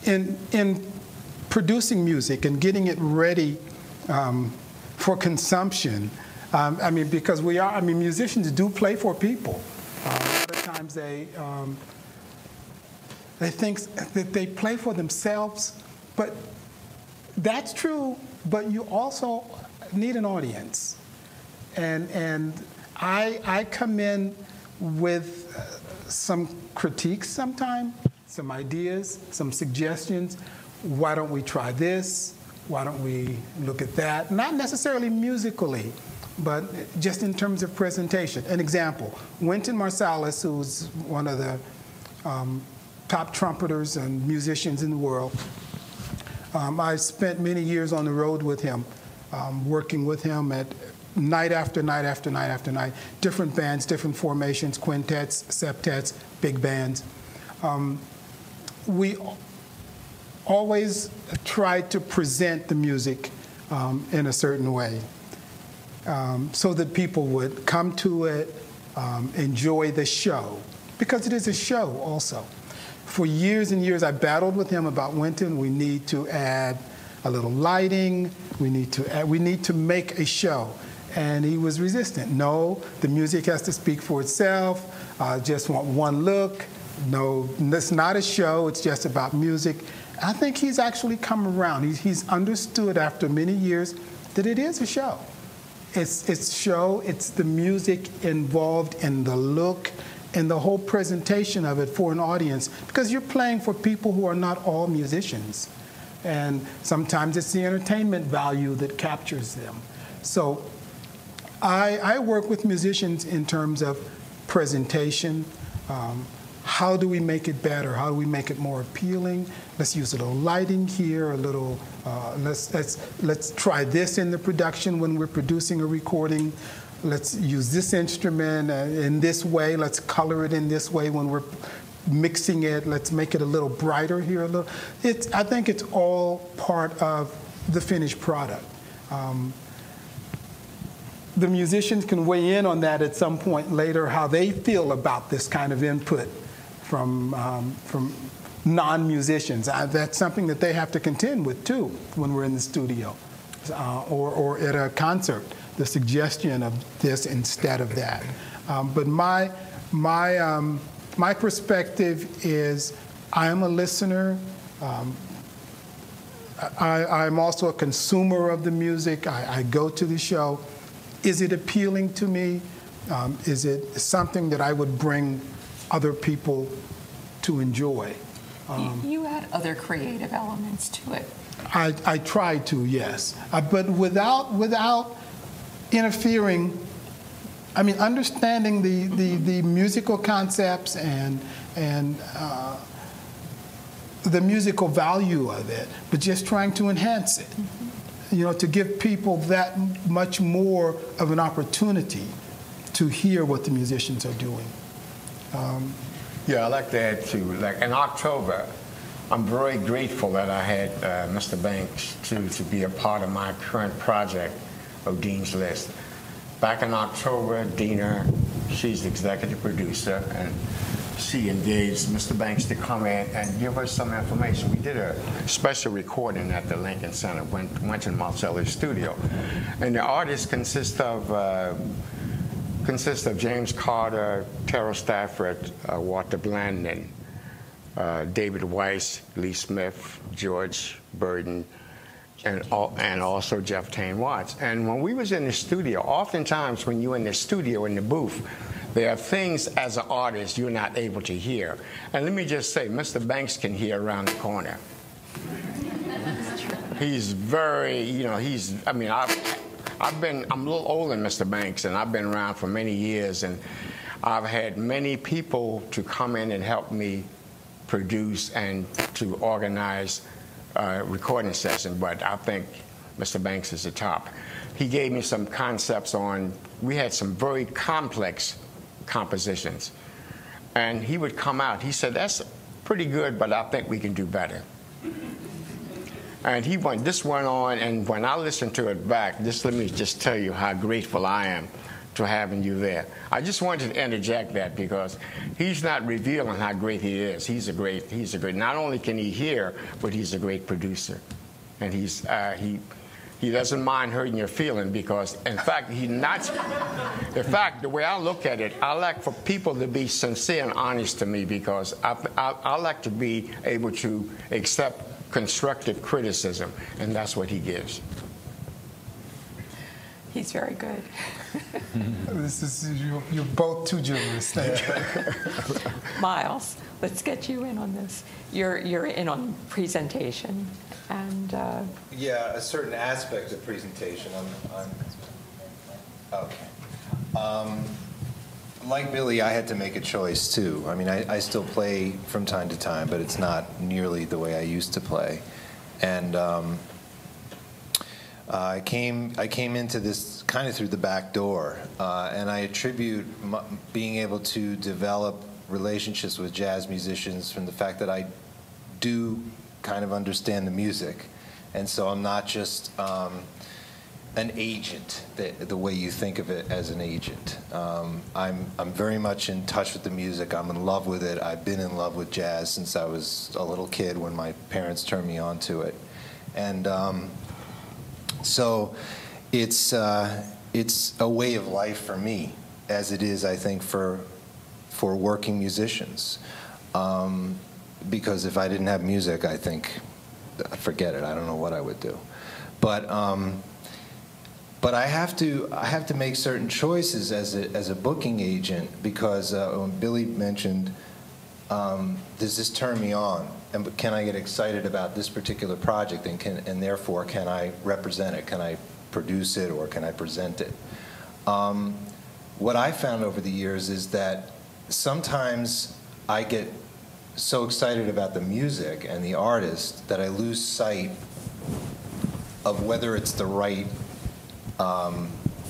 [SPEAKER 7] in producing music and getting it ready for consumption, because musicians do play for people. A lot of times they think that they play for themselves, but that's true, but you also need an audience. And I come in with some critiques sometimes, some ideas, some suggestions. Why don't we try this? Why don't we look at that? Not necessarily musically, but just in terms of presentation. An example, Wynton Marsalis, who's one of the top trumpeters and musicians in the world. I spent many years on the road with him, working with him at night after night after night after night, different bands, different formations, quintets, septets, big bands. We always tried to present the music in a certain way so that people would come to it, enjoy the show, because it is a show also. For years and years, I battled with him about Wynton. We need to add a little lighting. We need to make a show. And he was resistant. No, the music has to speak for itself. Just want one look. No, it's not a show. It's just about music. I think he's actually come around. He's understood after many years that it is a show. It's show. It's the music involved in the look and the whole presentation of it for an audience, because you're playing for people who are not all musicians. And sometimes it's the entertainment value that captures them. So I work with musicians in terms of presentation. How do we make it better? How do we make it more appealing? Let's use a little lighting here, a little, let's try this in the production when we're producing a recording. Let's use this instrument in this way. Let's color it in this way when we're mixing it. Let's make it a little brighter here. I think it's all part of the finished product. The musicians can weigh in on that at some point later, how they feel about this kind of input from non-musicians. That's something that they have to contend with too when we're in the studio or at a concert. The suggestion of this instead of that. But my perspective is I am a listener. I'm also a consumer of the music. I go to the show. Is it appealing to me? Is it something that I would bring other people to enjoy?
[SPEAKER 4] You add other creative elements to it.
[SPEAKER 7] I try to, yes. But without interfering, understanding the musical concepts and the musical value of it, but just trying to enhance it. Mm-hmm. To give people that much more of an opportunity to hear what the musicians are doing.
[SPEAKER 1] Yeah, I'd like to add too, like in October, I'm very grateful that I had Mr. Banks to be a part of my current project, Odean's List. Back in October, Deena, she's the executive producer, and she engaged Mr. Banks to come in and give us some information. We did a special recording at the Lincoln Center, Wynton Marsalis studio. And the artists consist of James Carter, Terrell Stafford, Walter Blandon, David Weiss, Lee Smith, George Burden, and also Jeff Tane Watts. And when we was in the studio, oftentimes when you're in the studio, in the booth, there are things as an artist you're not able to hear. And let me just say, Mr. Banks can hear around the corner. He's very, I'm a little older than Mr. Banks, and I've been around for many years, and I've had many people to come in and help me produce and to organize a recording session, but I think Mr. Banks is the top. He gave me some concepts on, we had some very complex compositions, and he would come out, he said, that's pretty good, but I think we can do better. And this went on, and when I listened to it back, let me just tell you how grateful I am to having you there. I just wanted to interject that because he's not revealing how great he is. He's a great, not only can he hear, but he's a great producer. And he doesn't mind hurting your feeling because, in fact, the way I look at it, I like for people to be sincere and honest to me because I like to be able to accept constructive criticism, and that's what he gives.
[SPEAKER 4] He's very good.
[SPEAKER 7] You're both too generous. Thank you.
[SPEAKER 4] Myles, let's get you in on this. You're in on presentation, and
[SPEAKER 8] yeah, a certain aspect of presentation. Okay. Like Billy, I had to make a choice too. I mean, I still play from time to time, but it's not nearly the way I used to play. And I came into this kind of through the back door, and I attribute being able to develop relationships with jazz musicians from the fact that I do kind of understand the music, and so I'm not just an agent, the way you think of it as an agent. I'm very much in touch with the music. I'm in love with it. I've been in love with jazz since I was a little kid when my parents turned me on to it. And so it's a way of life for me, as it is, I think, for working musicians. Because if I didn't have music, I think, forget it. I don't know what I would do. But I have to make certain choices as a booking agent because when Billy mentioned, does this turn me on? And can I get excited about this particular project? And therefore, can I represent it? Can I produce it, or can I present it? What I found over the years is that sometimes I get so excited about the music and the artist that I lose sight of whether it's the right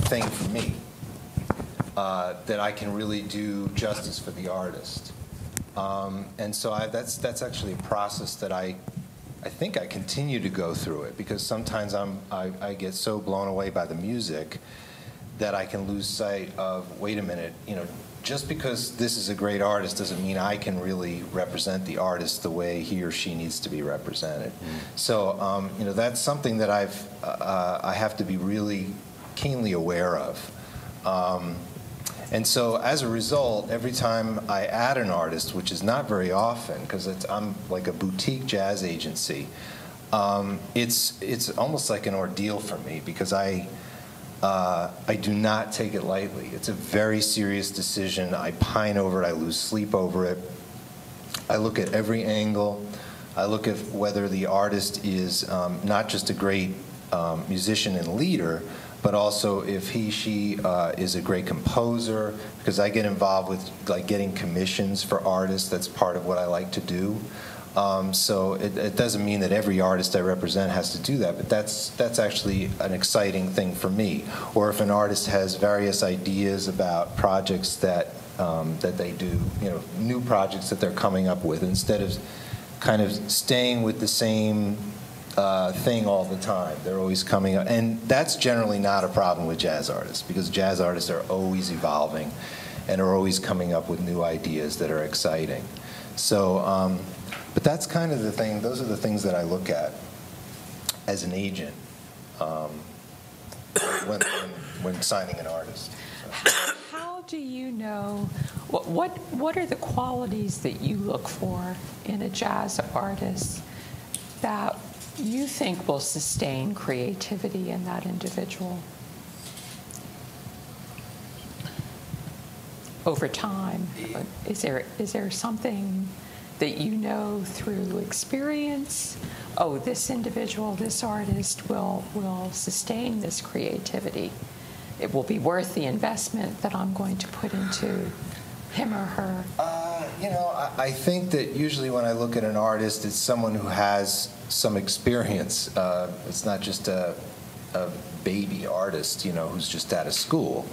[SPEAKER 8] thing for me, that I can really do justice for the artist. And so that's actually a process that I think I continue to go through it, because sometimes I get so blown away by the music that I can lose sight of, wait a minute, just because this is a great artist doesn't mean I can really represent the artist the way he or she needs to be represented. So that's something that I have to be really keenly aware of. And so as a result, every time I add an artist, which is not very often, because I'm like a boutique jazz agency, it's almost like an ordeal for me, because I do not take it lightly. It's a very serious decision. I pine over it. I lose sleep over it. I look at every angle. I look at whether the artist is not just a great musician and leader, but also if she is a great composer, because I get involved with getting commissions for artists. That's part of what I like to do. So it doesn't mean that every artist I represent has to do that, but that's actually an exciting thing for me. Or if an artist has various ideas about projects that they do, new projects that they're coming up with, instead of kind of staying with the same thing all the time. They're always coming up, and that's generally not a problem with jazz artists, because jazz artists are always evolving and are always coming up with new ideas that are exciting. So, but that's kind of the thing. Those are the things that I look at as an agent when signing an artist. So.
[SPEAKER 4] How do you know, what are the qualities that you look for in a jazz artist that you think will sustain creativity in that individual over time? Is there something that you know through experience? Oh, this individual, this artist will sustain this creativity. It will be worth the investment that I'm going to put into him or her?
[SPEAKER 8] I think that usually when I look at an artist, it's someone who has some experience. It's not just a baby artist, who's just out of school.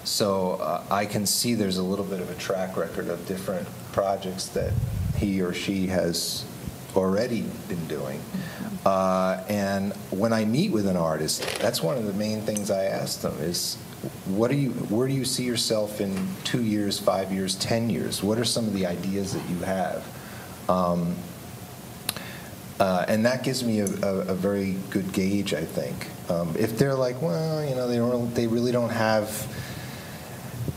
[SPEAKER 8] So I can see there's a little bit of a track record of different projects that he or she has already been doing. And when I meet with an artist, that's one of the main things I ask them is, where do you see yourself in 2 years, 5 years, 10 years? What are some of the ideas that you have? And that gives me a very good gauge, I think. If they're like, well, they really don't have,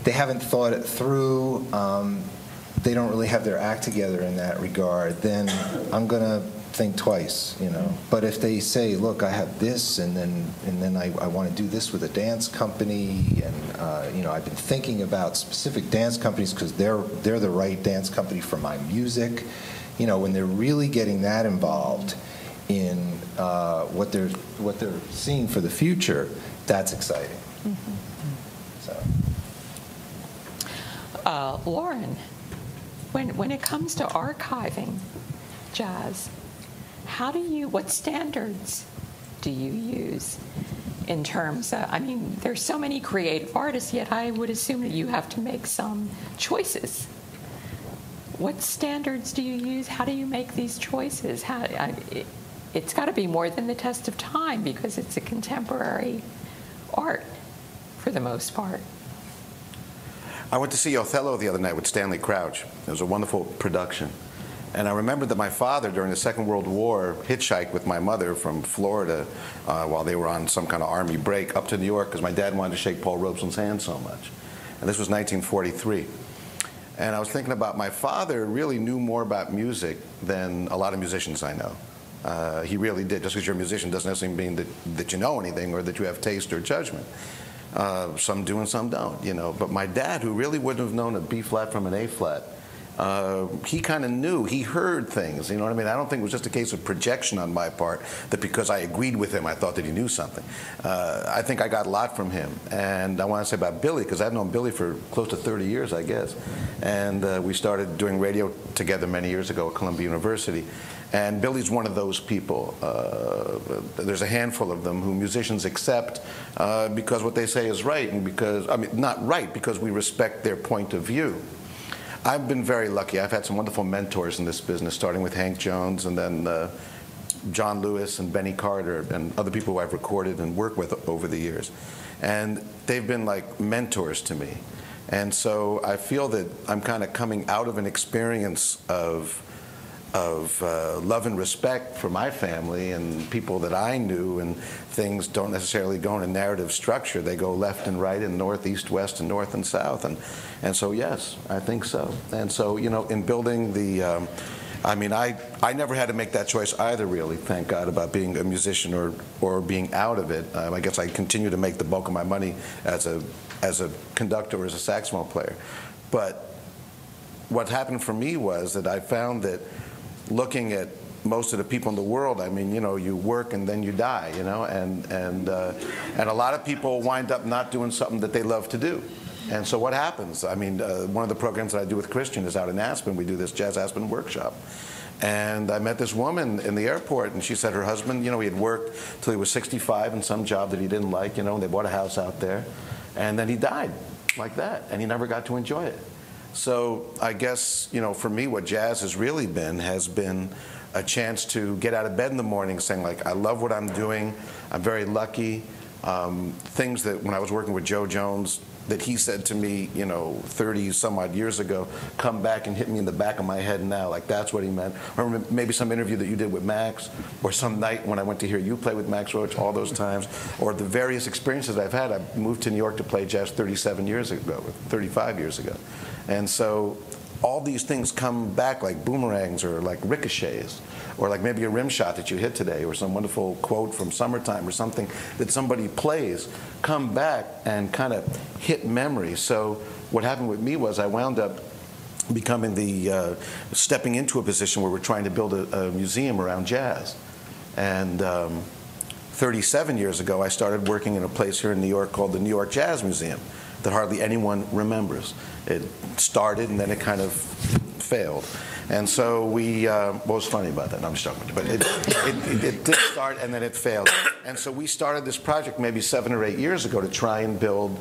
[SPEAKER 8] they haven't thought it through, they don't really have their act together in that regard, then I'm going to think twice, But if they say, look, I have this, and then I want to do this with a dance company, and I've been thinking about specific dance companies because they're the right dance company for my music. When they're really getting that involved in what they're seeing for the future, that's exciting. So,
[SPEAKER 4] Loren, when it comes to archiving jazz, what standards do you use in terms of, there's so many creative artists, yet I would assume that you have to make some choices. What standards do you use? How do you make these choices? It's got to be more than the test of time because it's a contemporary art for the most part.
[SPEAKER 2] I went to see Othello the other night with Stanley Crouch. It was a wonderful production. And I remembered that my father, during the Second World War, hitchhiked with my mother from Florida while they were on some kind of army break up to New York because my dad wanted to shake Paul Robeson's hand so much. And this was 1943. And I was thinking about my father really knew more about music than a lot of musicians I know. He really did. Just because you're a musician doesn't necessarily mean that you know anything or that you have taste or judgment. Some do and some don't, But my dad, who really wouldn't have known a B flat from an A flat, he kind of knew. He heard things, you know what I mean? I don't think it was just a case of projection on my part, that because I agreed with him, I thought that he knew something. I think I got a lot from him. And I want to say about Billy, because I've known Billy for close to 30 years, I guess. And we started doing radio together many years ago at Columbia University. And Billy's one of those people. There's a handful of them who musicians accept because what they say is right, and because, not right, because we respect their point of view. I've been very lucky. I've had some wonderful mentors in this business, starting with Hank Jones and then John Lewis and Benny Carter and other people who I've recorded and worked with over the years. And they've been like mentors to me. And so I feel that I'm kind of coming out of an experience of love and respect for my family and people that I knew, and things don't necessarily go in a narrative structure. They go left and right and north, east, west, and north and south. And so, yes, I think so. And so, in building the, I never had to make that choice either, really, thank God, about being a musician or being out of it. I guess I continue to make the bulk of my money as a conductor or as a saxophone player. But what happened for me was that I found that looking at most of the people in the world, you work and then you die, and a lot of people wind up not doing something that they love to do. And so what happens? One of the programs that I do with Christian is out in Aspen. We do this Jazz Aspen workshop. And I met this woman in the airport, and she said her husband, he had worked till he was 65 in some job that he didn't like, and they bought a house out there. And then he died like that, and he never got to enjoy it. So I guess, for me, what jazz has been a chance to get out of bed in the morning saying, like, I love what I'm doing. I'm very lucky. Things that when I was working with Joe Jones that he said to me, 30 some odd years ago, come back and hit me in the back of my head now. Like, that's what he meant. Or maybe some interview that you did with Max, or some night when I went to hear you play with Max Roach, all those times, or the various experiences I've had. I moved to New York to play jazz 35 years ago. And so all these things come back like boomerangs or like ricochets, or like maybe a rim shot that you hit today, or some wonderful quote from Summertime, or something that somebody plays, come back and kind of hit memory. So what happened with me was I wound up becoming stepping into a position where we're trying to build a museum around jazz. And 37 years ago, I started working in a place here in New York called the New York Jazz Museum, that hardly anyone remembers. It started and then it kind of failed. And so we, what was funny about that? No, I'm just joking. But it did start and then it failed. And so we started this project maybe 7 or 8 years ago to try and build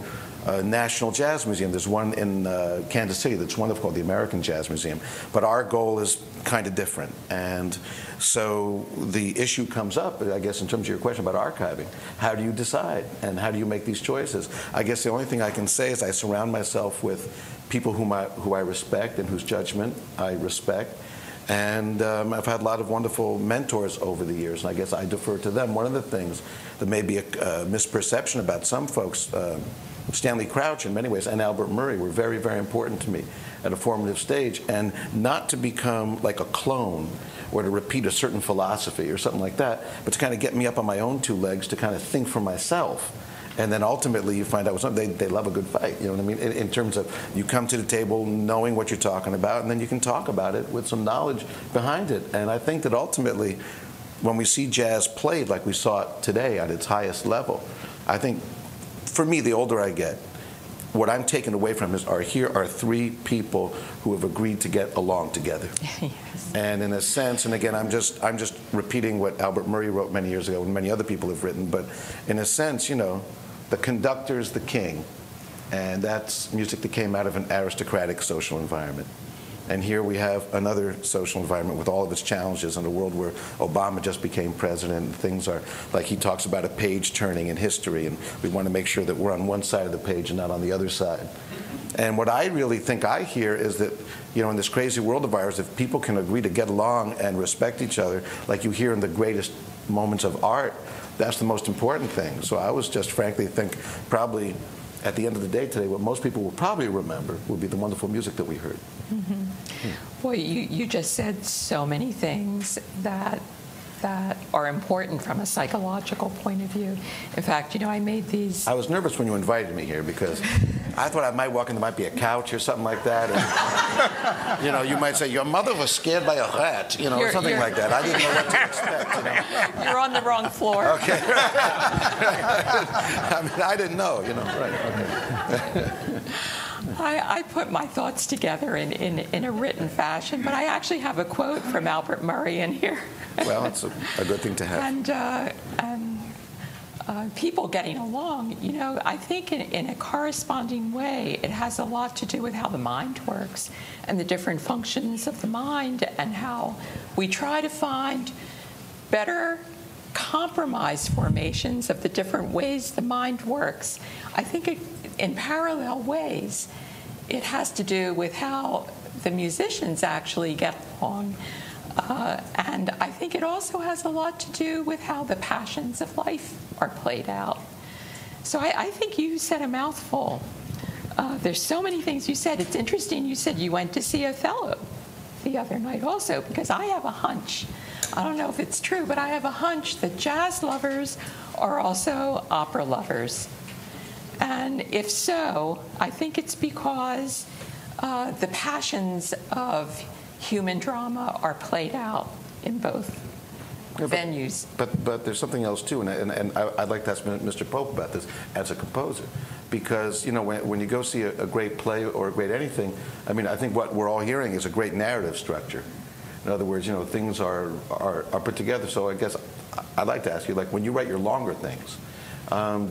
[SPEAKER 2] a National Jazz Museum. There's one in Kansas City that's wonderful called the American Jazz Museum. But our goal is kind of different. And so the issue comes up, I guess, in terms of your question about archiving. How do you decide? And how do you make these choices? I guess the only thing I can say is I surround myself with people who I respect and whose judgment I respect. And I've had a lot of wonderful mentors over the years, and I guess I defer to them. One of the things that may be a misperception about some folks, Stanley Crouch in many ways and Albert Murray were very, very important to me at a formative stage, and not to become like a clone or to repeat a certain philosophy or something like that, but to kind of get me up on my own 2 legs to kind of think for myself. And then ultimately you find out they love a good fight, you know what I mean? In terms of you come to the table knowing what you're talking about, and then you can talk about it with some knowledge behind it. And I think that ultimately when we see jazz played like we saw it today at its highest level, I think for me, the older I get, what I'm taking away from is here are 3 people who have agreed to get along together. Yes. And in a sense, and again, I'm just repeating what Albert Murray wrote many years ago and many other people have written, but in a sense, you know, the conductor's the king, and that's music that came out of an aristocratic social environment. And here we have another social environment with all of its challenges in a world where Obama just became president, and things are, like he talks about, a page turning in history, and we want to make sure that we're on one side of the page and not on the other side. And what I really think I hear is that, you know, in this crazy world of ours, if people can agree to get along and respect each other, like you hear in the greatest moments of art, that's the most important thing. So I was just frankly think probably at the end of the day today, what most people will probably remember will be the wonderful music that we heard.
[SPEAKER 4] Mm-hmm. Well, you just said so many things that are important from a psychological point of view. In fact, you know, I made these...
[SPEAKER 2] I was nervous when you invited me here because I thought I might walk in, there might be a couch or something like that. And, you know, you might say, your mother was scared by a rat, you know, or something like that. I didn't know what to expect, you know.
[SPEAKER 4] You're on the wrong floor.
[SPEAKER 2] Okay. I mean, I didn't know, you know. Right, okay.
[SPEAKER 4] I put my thoughts together in a written fashion, but I actually have a quote from Albert Murray in here.
[SPEAKER 2] Well, it's a good thing to have.
[SPEAKER 4] And people getting along, you know, I think in a corresponding way, it has a lot to do with how the mind works and the different functions of the mind and how we try to find better compromise formations of the different ways the mind works. I think in parallel ways, it has to do with how the musicians actually get along. And I think it also has a lot to do with how the passions of life are played out. So I think you said a mouthful. There's so many things you said. It's interesting you said you went to see Othello the other night also, because I have a hunch. I don't know if it's true, but I have a hunch that jazz lovers are also opera lovers. And if so, I think it's because the passions of human drama are played out in both venues.
[SPEAKER 2] But there's something else too, and I'd like to ask Mr. Pope about this as a composer, because you know when you go see a great play or a great anything, I mean I think what we're all hearing is a great narrative structure. In other words, you know, things are put together. So I guess I'd like to ask you, like when you write your longer things,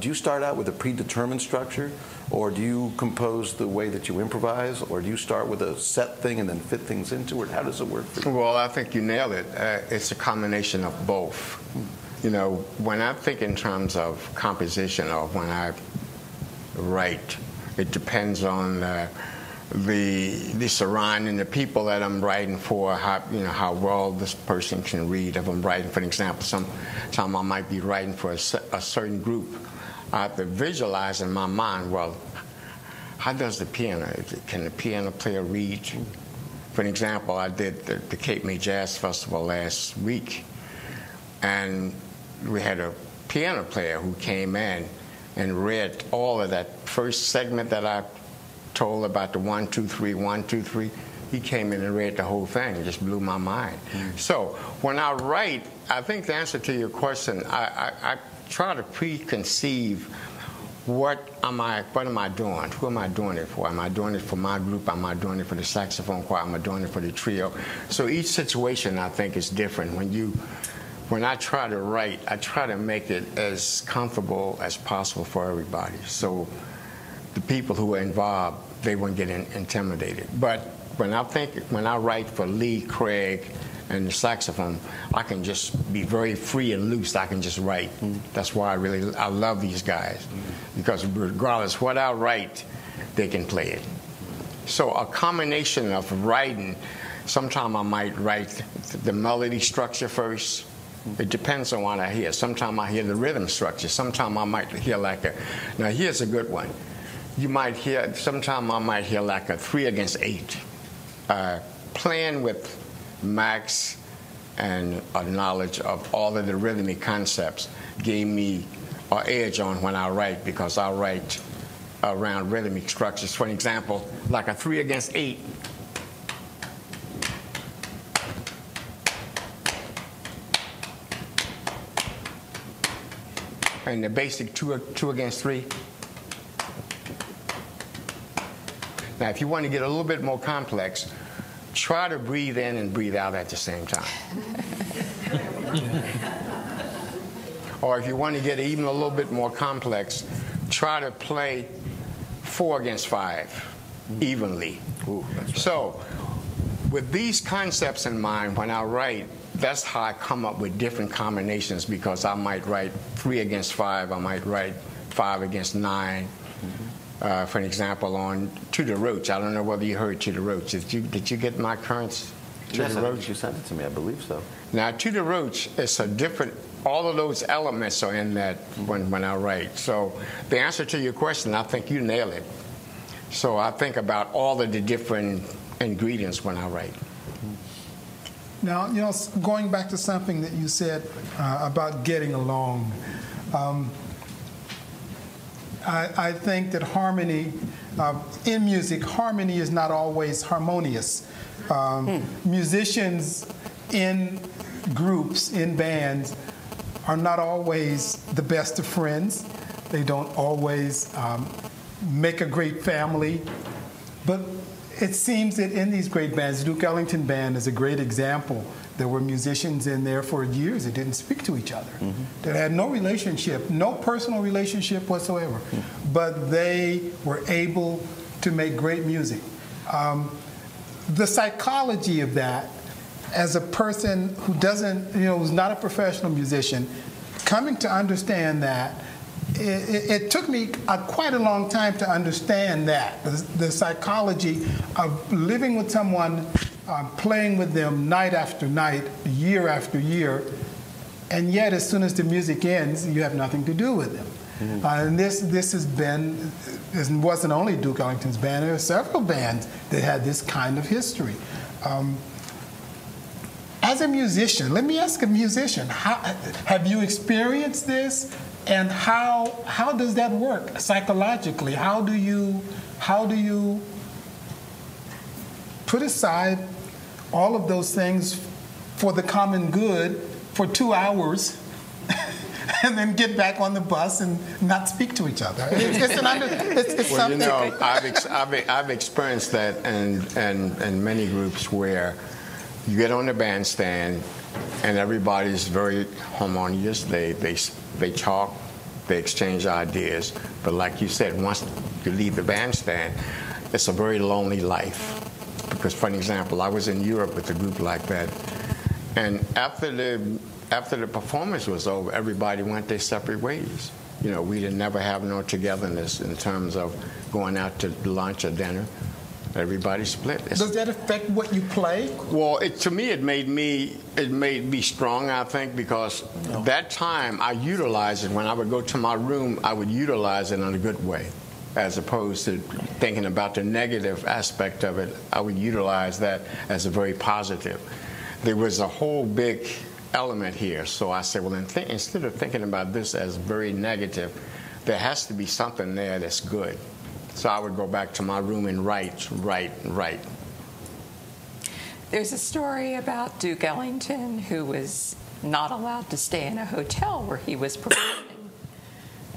[SPEAKER 2] do you start out with a predetermined structure, or do you compose the way that you improvise, or do you start with a set thing and then fit things into it? How does it work for you?
[SPEAKER 1] Well, I think you nailed it. It's a combination of both. You know, when I think in terms of composition or when I write, it depends on the surrounding, the people that I'm writing for, how well this person can read. If I'm writing, for example, some I might be writing for a certain group. I have to visualize in my mind, well, how does the piano, can the piano player read? For example, I did the Cape May Jazz Festival last week, and we had a piano player who came in and read all of that first segment that I told about the 1, 2, 3, 1, 2, 3. He came in and read the whole thing. It just blew my mind. So when I write, I think the answer to your question, I try to preconceive what am I doing? Who am I doing it for? Am I doing it for my group? Am I doing it for the saxophone choir? Am I doing it for the trio? So each situation, I think, is different. When I try to write, I try to make it as comfortable as possible for everybody. So the people who are involved, they won't get intimidated. But when I write for Lee, Craig, and the saxophone, I can just be very free and loose. I can just write. That's why I love these guys, because regardless what I write, they can play it. So a combination of writing, sometimes I might write the melody structure first. It depends on what I hear. Sometimes I hear the rhythm structure. Sometimes I might hear now here's a good one. Sometimes I might hear like a 3 against 8. Playing with Max and a knowledge of all of the rhythmic concepts gave me an edge on when I write, because I write around rhythmic structures. For example, like a 3 against 8. And the basic 2 against 3. Now, if you want to get a little bit more complex, try to breathe in and breathe out at the same time. Or if you want to get even a little bit more complex, try to play 4 against 5 evenly.
[SPEAKER 2] Ooh, that's right.
[SPEAKER 1] So with these concepts in mind, when I write, that's how I come up with different combinations, because I might write 3 against 5, I might write 5 against 9. For an example, on To the Roach. I don't know whether you heard To the Roach. Did you get my currents?
[SPEAKER 2] Yes, I think you sent it to me. I believe so.
[SPEAKER 1] Now, To the Roach is a different. All of those elements are in that when I write. So the answer to your question, I think you nailed it. So I think about all of the different ingredients when I write.
[SPEAKER 7] Now, going back to something that you said about getting along. I think that harmony, in music, harmony is not always harmonious. Musicians in groups, in bands, are not always the best of friends. They don't always make a great family. But it seems that in these great bands, Duke Ellington Band is a great example. There were musicians in there for years that didn't speak to each other, that had no relationship, no personal relationship whatsoever, but they were able to make great music. The psychology of that, as a person who doesn't, who's not a professional musician, coming to understand that, it took me quite a long time to understand that, the psychology of living with someone, playing with them night after night, year after year, and yet as soon as the music ends, you have nothing to do with them. And this has been, it wasn't only Duke Ellington's band, there are several bands that had this kind of history. As a musician, let me ask a musician, have you experienced this? And how does that work psychologically? How do you put aside all of those things for the common good for 2 hours and then get back on the bus and not speak to each other? It's something.
[SPEAKER 1] I've experienced that in many groups where you get on the bandstand and everybody's very harmonious. They talk, they exchange ideas. But like you said, once you leave the bandstand, it's a very lonely life. Because, for example, I was in Europe with a group like that, and after the performance was over, everybody went their separate ways. We didn't never have no togetherness in terms of going out to lunch or dinner. Everybody split.
[SPEAKER 7] Does that affect what you play?
[SPEAKER 1] Well, to me, it made me strong, I think, because that time I utilized it. When I would go to my room, I would utilize it in a good way, as opposed to thinking about the negative aspect of it. I would utilize that as a very positive. There was a whole big element here, so I said, well, instead of thinking about this as very negative, there has to be something there that's good. So I would go back to my room and write.
[SPEAKER 4] There's a story about Duke Ellington, who was not allowed to stay in a hotel where he was performing.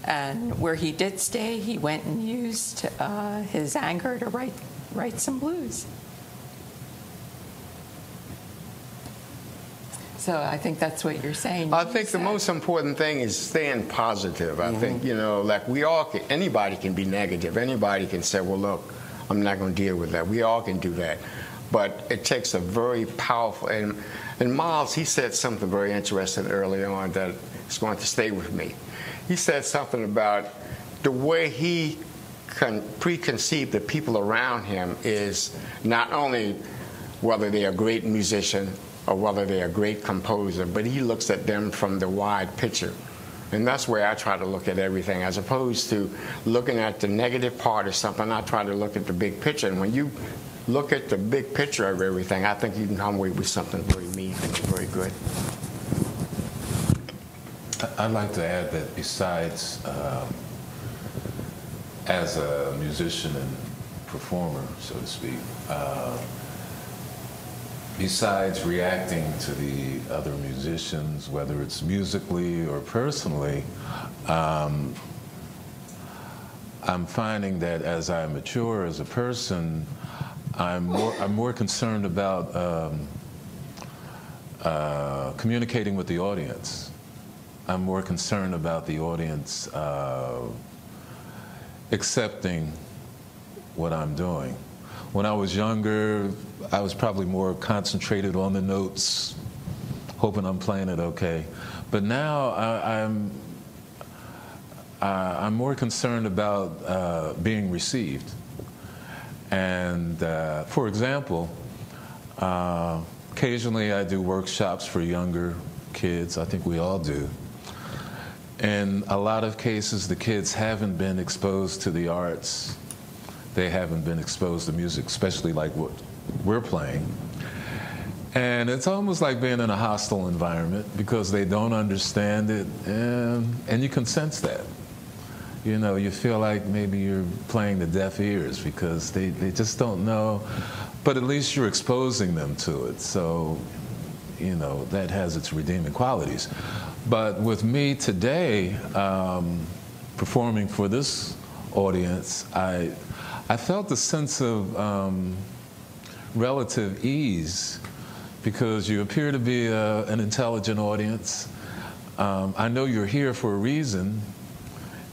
[SPEAKER 4] And where he did stay, he went and used his anger to write some blues. So I think that's what you're saying.
[SPEAKER 1] I think the most important thing is staying positive. I think, you know, like we all can, anybody can be negative. Anybody can say, well, look, I'm not going to deal with that. We all can do that. But it takes a very powerful, and Myles, he said something very interesting early on that is going to stay with me. He said something about the way he preconceived the people around him is not only whether they're a great musician or whether they're a great composer, but he looks at them from the wide picture. And that's where I try to look at everything. As opposed to looking at the negative part of something, I try to look at the big picture. And when you look at the big picture of everything, I think you can come away with something very meaningful, very good.
[SPEAKER 6] I'd like to add that besides, as a musician and performer, so to speak, besides reacting to the other musicians, whether it's musically or personally, I'm finding that as I mature as a person, I'm more concerned about communicating with the audience. I'm more concerned about the audience accepting what I'm doing. When I was younger, I was probably more concentrated on the notes, hoping I'm playing it okay. But now I'm more concerned about being received. And for example, occasionally I do workshops for younger kids. I think we all do. In a lot of cases, the kids haven't been exposed to the arts. They haven't been exposed to music, especially like what we're playing. And it's almost like being in a hostile environment because they don't understand it, and you can sense that. You know, you feel like maybe you're playing to deaf ears because they just don't know, but at least you're exposing them to it. So, you know, that has its redeeming qualities. But with me today, performing for this audience, I felt a sense of relative ease because you appear to be an intelligent audience. I know you're here for a reason,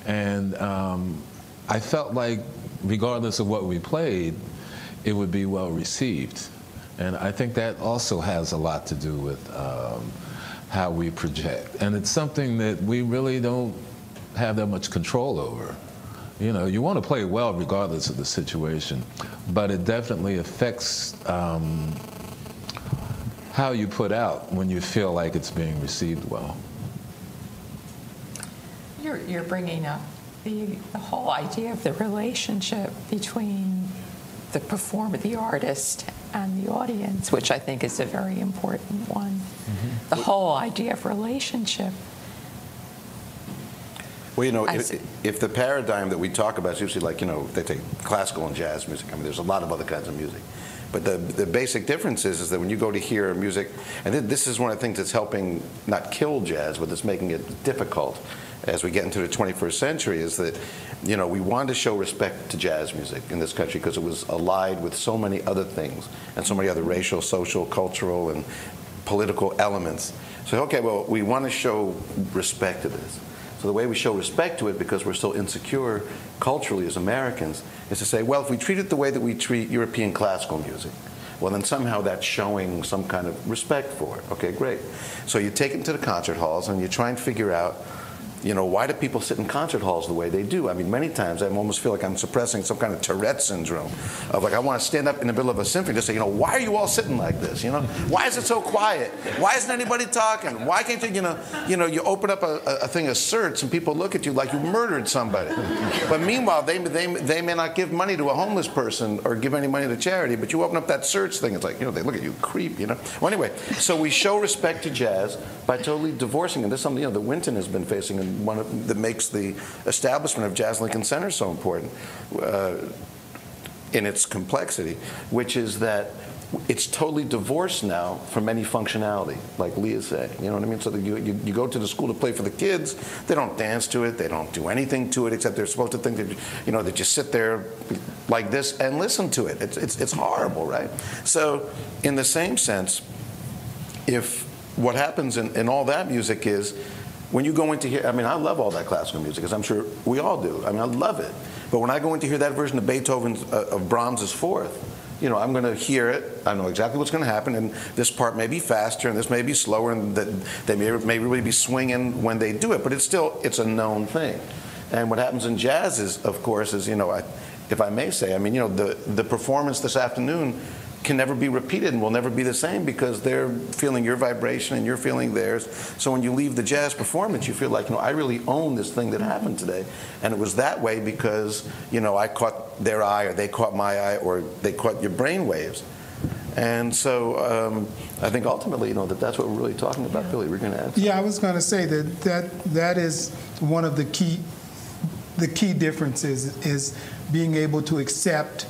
[SPEAKER 6] and I felt like regardless of what we played, it would be well received. And I think that also has a lot to do with how we project. And it's something that we really don't have that much control over. You know, you want to play well regardless of the situation, but it definitely affects how you put out when you feel like it's being received well.
[SPEAKER 4] You're bringing up the whole idea of the relationship between the performer, the artist, and the audience, which I think is a very important one. Mm-hmm. The whole idea of relationship.
[SPEAKER 2] Well, you know, if the paradigm that we talk about is usually like, you know, they take classical and jazz music. I mean, there's a lot of other kinds of music. But the basic difference is that when you go to hear music, and this is one of the things that's helping not kill jazz, but that's making it difficult as we get into the 21st century, is that, you know, we wanted to show respect to jazz music in this country because it was allied with so many other things and so many other racial, social, cultural, and political elements. So, okay, well, we want to show respect to this. So the way we show respect to it, because we're so insecure culturally as Americans, is to say, well, if we treat it the way that we treat European classical music, well, then somehow that's showing some kind of respect for it. Okay, great. So you take it to the concert halls and you try and figure out, you know, why do people sit in concert halls the way they do? I mean, many times I almost feel like I'm suppressing some kind of Tourette syndrome of like I want to stand up in the middle of a symphony and just say, you know, why are you all sitting like this? You know, why is it so quiet? Why isn't anybody talking? Why can't you, you open up a thing of certs and people look at you like you murdered somebody. But meanwhile, they may not give money to a homeless person or give any money to charity, but you open up that certs thing, it's like, you know, they look at you, creep, you know. Well, anyway, so we show respect to jazz by totally divorcing, and this is something, you know, that Wynton has been facing, and that makes the establishment of Jazz Lincoln Center so important in its complexity, which is that it's totally divorced now from any functionality, like Leah said. You know what I mean? So that you go to the school to play for the kids, they don't dance to it, they don't do anything to it, except they're supposed to think that, you know, that you sit there like this and listen to it. It's horrible, right? So in the same sense, if what happens in all that music is, when you go in to hear, I mean, I love all that classical music, as I'm sure we all do. I mean, I love it. But when I go in to hear that version of Beethoven's, of Brahms's Fourth, you know, I'm going to hear it. I know exactly what's going to happen, and this part may be faster, and this may be slower, and that they may really be swinging when they do it. But it's a known thing. And what happens in jazz is, of course, is, you know, if I may say, I mean, you know, the performance this afternoon can never be repeated and will never be the same because they're feeling your vibration and you're feeling theirs. So when you leave the jazz performance, you feel like, you know, I really own this thing that happened today. And it was that way because, you know, I caught their eye, or they caught my eye, or they caught your brain waves. And so I think ultimately, you know, that's what we're really talking about. Billy, we're going to add something.
[SPEAKER 7] Yeah, I was going to say that is one of the key differences is being able to accept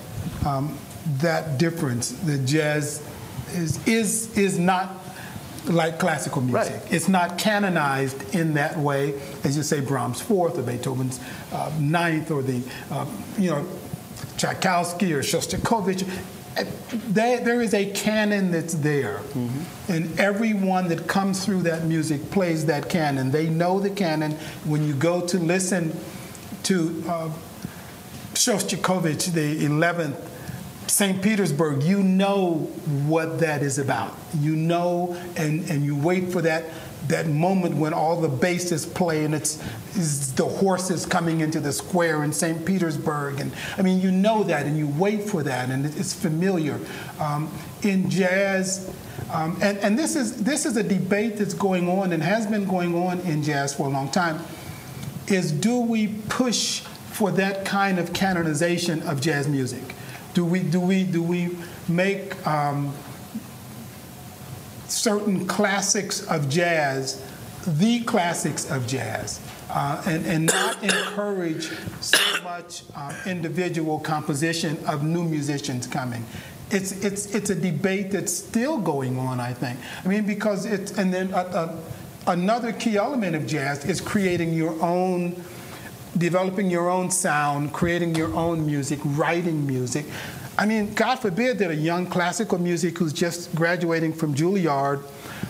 [SPEAKER 7] that difference. The jazz is not like classical music.
[SPEAKER 2] Right.
[SPEAKER 7] It's not canonized in that way, as you say, Brahms' Fourth or Beethoven's Ninth, or the you know, Tchaikovsky or Shostakovich. There is a canon that's there, and everyone that comes through that music plays that canon. They know the canon. When you go to listen to Shostakovich, the 11th St. Petersburg, you know what that is about. You know, and you wait for that moment when all the basses play and it's the horses coming into the square in St. Petersburg. And I mean, you know that, and you wait for that, and it's familiar. In jazz, and this is a debate that's going on and has been going on in jazz for a long time, is do we push for that kind of canonization of jazz music? Do we make certain classics of jazz the classics of jazz, and not encourage so much individual composition of new musicians coming? It's a debate that's still going on, I think. I mean, because and then another key element of jazz is creating your own, developing your own sound, creating your own music, writing music. I mean, God forbid that a young classical music who's just graduating from Juilliard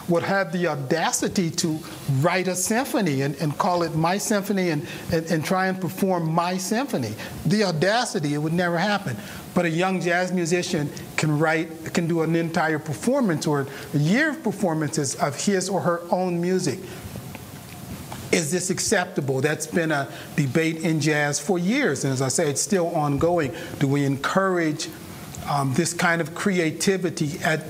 [SPEAKER 7] would have the audacity to write a symphony and call it my symphony and try and perform my symphony. The audacity, it would never happen. But a young jazz musician can do an entire performance or a year of performances of his or her own music. Is this acceptable? That's been a debate in jazz for years, and as I say, it's still ongoing. Do we encourage this kind of creativity at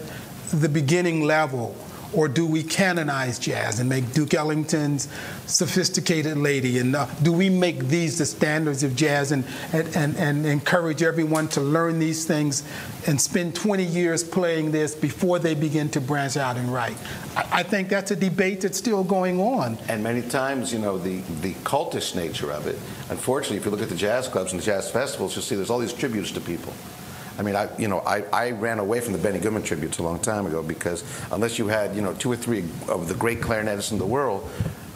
[SPEAKER 7] the beginning level, or do we canonize jazz and make Duke Ellington's Sophisticated Lady, and do we make these the standards of jazz and encourage everyone to learn these things and spend 20 years playing this before they begin to branch out and write? I think that's a debate that's still going on.
[SPEAKER 2] And many times, you know, the cultish nature of it, unfortunately, if you look at the jazz clubs and the jazz festivals, you'll see there's all these tributes to people. I mean, I ran away from the Benny Goodman tributes a long time ago because unless you had, you know, 2 or 3 of the great clarinetists in the world,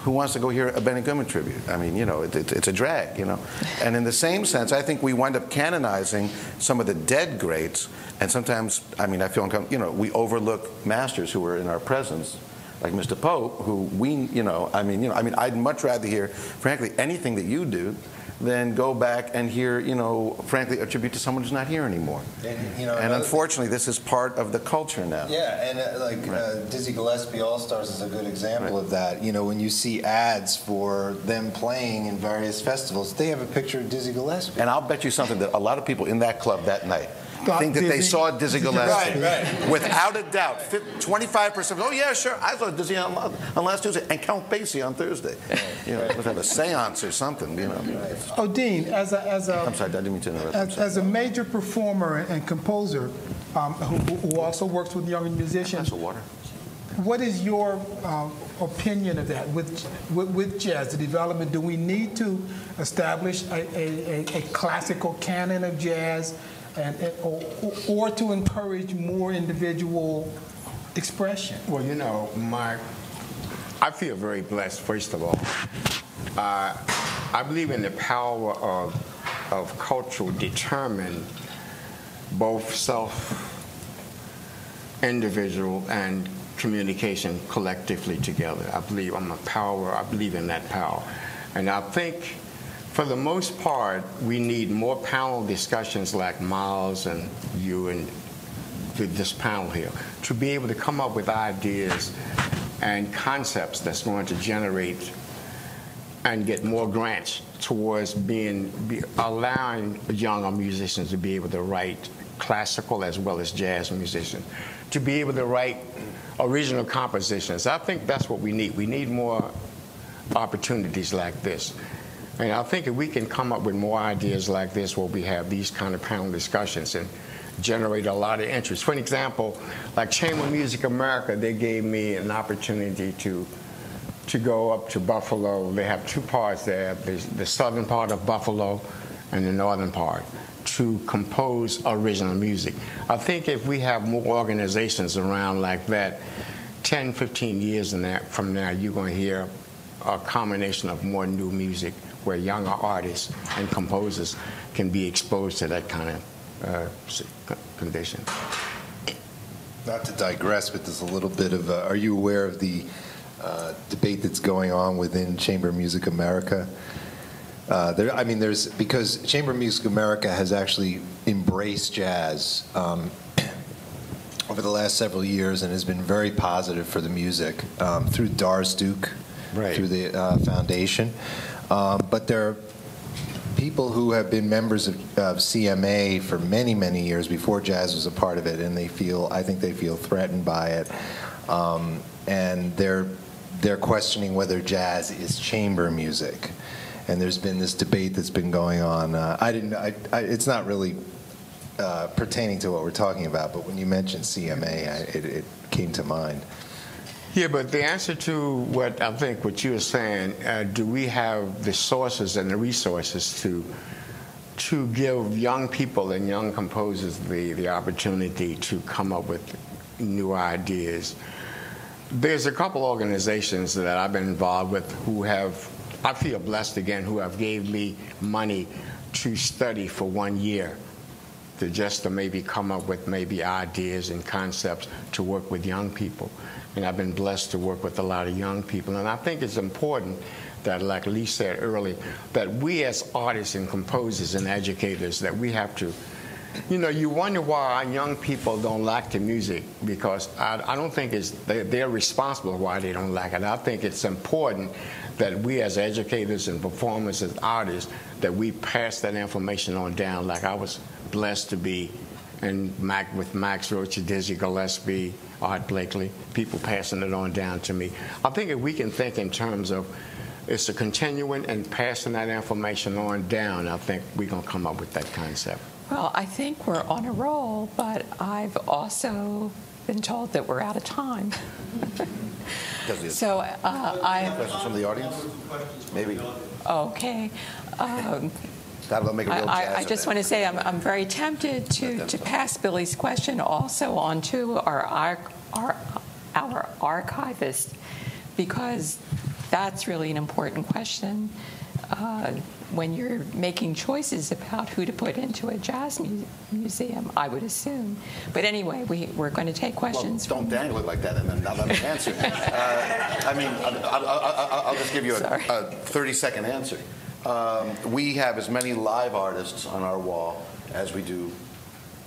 [SPEAKER 2] who wants to go hear a Benny Goodman tribute? I mean, you know, it's a drag, you know. And in the same sense, I think we wind up canonizing some of the dead greats, and sometimes, I mean, I feel, you know, we overlook masters who were in our presence, like Mr. Pope, who we, I mean, I'd much rather hear, frankly, anything that you do than go back and hear, you know, frankly, a tribute to someone who's not here anymore.
[SPEAKER 8] And, you know,
[SPEAKER 2] and unfortunately, this is part of the culture now.
[SPEAKER 8] Yeah, and Dizzy Gillespie All-Stars is a good example of that. You know, when you see ads for them playing in various festivals, they have a picture of Dizzy Gillespie.
[SPEAKER 2] And I'll bet you something that a lot of people in that club that night think that they saw Dizzy Gillespie.
[SPEAKER 8] Right.
[SPEAKER 2] Without a doubt. 25%. Oh, yeah, sure. I saw Dizzy on last Tuesday. And Count Basie on Thursday. You know, let's have a seance or something, you know.
[SPEAKER 7] Odean, as a
[SPEAKER 2] I'm sorry, I didn't mean to interrupt.
[SPEAKER 7] as a major performer and composer who also works with younger musicians,
[SPEAKER 2] Water.
[SPEAKER 7] what is your opinion of that with jazz, the development? Do we need to establish a classical canon of jazz? or to encourage more individual expression?
[SPEAKER 1] Well, you know, I feel very blessed, first of all. I believe in the power of culture to determine both self-individual and communication collectively together. I believe in that power. And I think, for the most part, we need more panel discussions like Myles and you and this panel here to be able to come up with ideas and concepts that's going to generate and get more grants towards allowing younger musicians to be able to write classical as well as jazz musicians, to be able to write original compositions. I think that's what we need. We need more opportunities like this. And I think if we can come up with more ideas like this where we have these kind of panel discussions and generate a lot of interest. For example, like Chamber Music America, they gave me an opportunity to go up to Buffalo. They have two parts there, the southern part of Buffalo and the northern part, to compose original music. I think if we have more organizations around like that, 10, 15 years from now, you're going to hear a combination of more new music where younger artists and composers can be exposed to that kind of condition.
[SPEAKER 8] Not to digress, but there's a little bit of, are you aware of the debate that's going on within Chamber Music America? Because Chamber Music America has actually embraced jazz over the last several years and has been very positive for the music through Doris Duke,
[SPEAKER 1] right,
[SPEAKER 8] through the foundation. But there are people who have been members of CMA for many, many years before jazz was a part of it, and I think they feel threatened by it, and they're questioning whether jazz is chamber music. And there's been this debate that's been going on. It's not really pertaining to what we're talking about, but when you mentioned CMA, it came to mind.
[SPEAKER 1] Yeah, but the answer to what you were saying, do we have the sources and the resources to give young people and young composers the opportunity to come up with new ideas? There's a couple organizations that I've been involved with who have, I feel blessed again, who have gave me money to study for 1 year, to maybe come up with maybe ideas and concepts to work with young people. And I've been blessed to work with a lot of young people. And I think it's important that, like Lee said earlier, that we as artists and composers and educators, that we have to, you wonder why our young people don't like the music, because I don't think they're responsible why they don't like it. I think it's important that we as educators and performers and artists, that we pass that information on down. Like I was blessed to be with Max Roach, Dizzy Gillespie, Art Blakely, people passing it on down to me. I think if we can think in terms of it's a continuing and passing that information on down, I think we're going to come up with that concept.
[SPEAKER 4] Well, I think we're on a roll, but I've also been told that we're out of time. So
[SPEAKER 2] questions from the audience? Maybe.
[SPEAKER 4] Okay.
[SPEAKER 2] That'll make a real jazz
[SPEAKER 4] I just want to say I'm very tempted to pass Billy's question also on to our archivist, because that's really an important question when you're making choices about who to put into a jazz museum, I would assume. But anyway, we're going to take questions.
[SPEAKER 2] Well, don't dangle it like that and then not let me answer. I'll just give you a 30-second answer. We have as many live artists on our wall as we do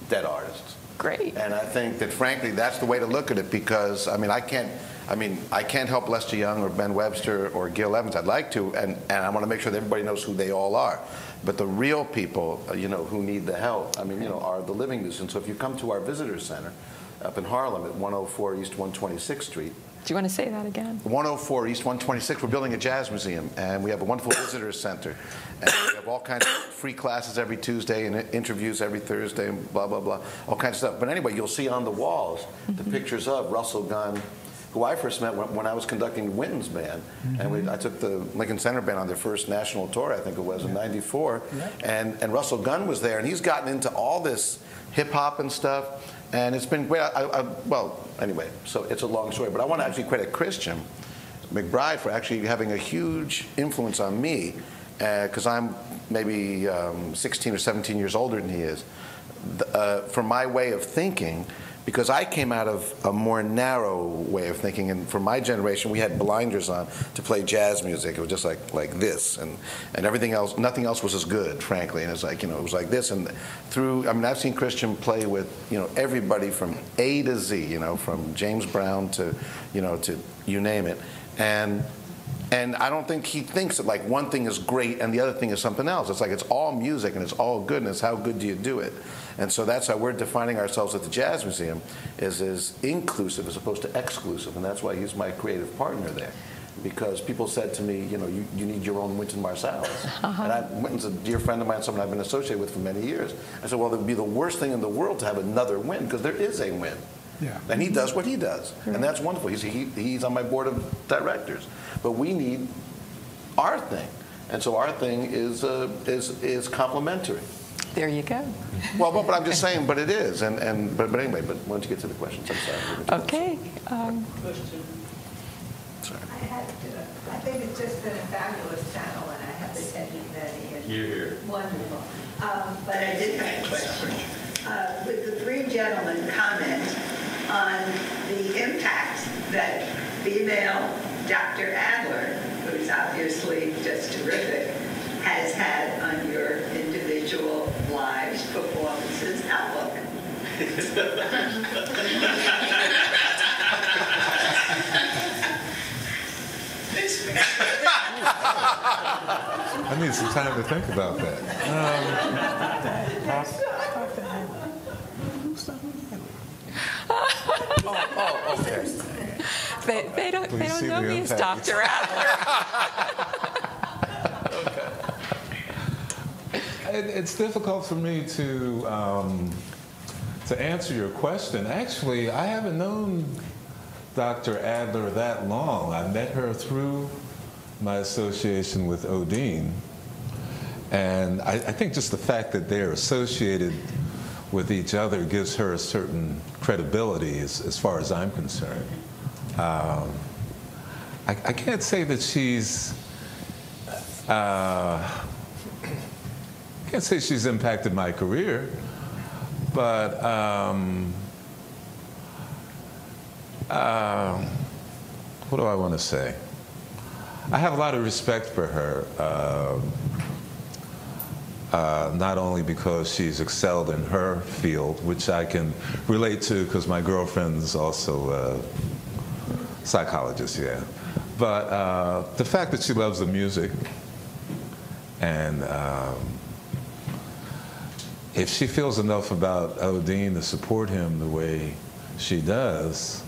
[SPEAKER 2] dead artists.
[SPEAKER 4] Great.
[SPEAKER 2] And I think that, frankly, that's the way to look at it, because I can't help Lester Young or Ben Webster or Gil Evans. I'd like to, and I want to make sure that everybody knows who they all are. But the real people, who need the help, are the living musicians. So if you come to our visitor center up in Harlem at 104 East 126th Street.
[SPEAKER 4] Do you want to say that again?
[SPEAKER 2] 104 East 126th. We're building a jazz museum, and we have a wonderful visitor center. And we have all kinds of free classes every Tuesday and interviews every Thursday and blah, blah, blah, all kinds of stuff. But anyway, you'll see on the walls the pictures of Russell Gunn, who I first met when I was conducting Winton's band, and I took the Lincoln Center band on their first national tour, I think it was, in '94, and Russell Gunn was there, and he's gotten into all this hip-hop and stuff, and it's been great. Well, anyway, so it's a long story, but I want to actually credit Christian McBride for actually having a huge influence on me, because I'm maybe 16 or 17 years older than he is, for my way of thinking, because I came out of a more narrow way of thinking, and for my generation, we had blinders on to play jazz music. It was just like this, and everything else, nothing else was as good, frankly. And it's like, it was like this. And I've seen Christian play with, everybody from A to Z, from James Brown to you name it. And I don't think he thinks that like one thing is great and the other thing is something else. It's like it's all music and it's all good, and it's how good do you do it. And so that's how we're defining ourselves at the Jazz Museum, is inclusive as opposed to exclusive. And that's why he's my creative partner there. Because people said to me, you need your own Wynton Marsalis. And Wynton's a dear friend of mine, someone I've been associated with for many years. I said, well, it would be the worst thing in the world to have another Wynton, because there is a Wynton. Yeah. And he does what he does. And that's wonderful. He's on my board of directors. But we need our thing. And so our thing is complementary.
[SPEAKER 4] There you go.
[SPEAKER 2] Well, but I'm just saying, but it is. But anyway, but why don't you get to the questions? I'm sorry.
[SPEAKER 4] Okay.
[SPEAKER 2] Sorry.
[SPEAKER 9] I think it's just been a fabulous panel, and I have attended many. And
[SPEAKER 5] Here.
[SPEAKER 9] Wonderful. But I did have a question. Would the three gentlemen comment on the impact that female Dr. Adler, who's obviously just terrific, has had on your individual lives, performances, outlook?
[SPEAKER 6] I need some time to think about that.
[SPEAKER 2] Okay.
[SPEAKER 4] They don't know me as Dr. Adler.
[SPEAKER 6] It's difficult for me to answer your question. Actually, I haven't known Dr. Adler that long. I met her through my association with Odean. And I think just the fact that they're associated with each other gives her a certain credibility as far as I'm concerned. I can't say that she's can't say she's impacted my career, but what do I want to say? I have a lot of respect for her, not only because she's excelled in her field, which I can relate to because my girlfriend's also a psychologist, yeah. But the fact that she loves the music, and if she feels enough about Odean to support him the way she does,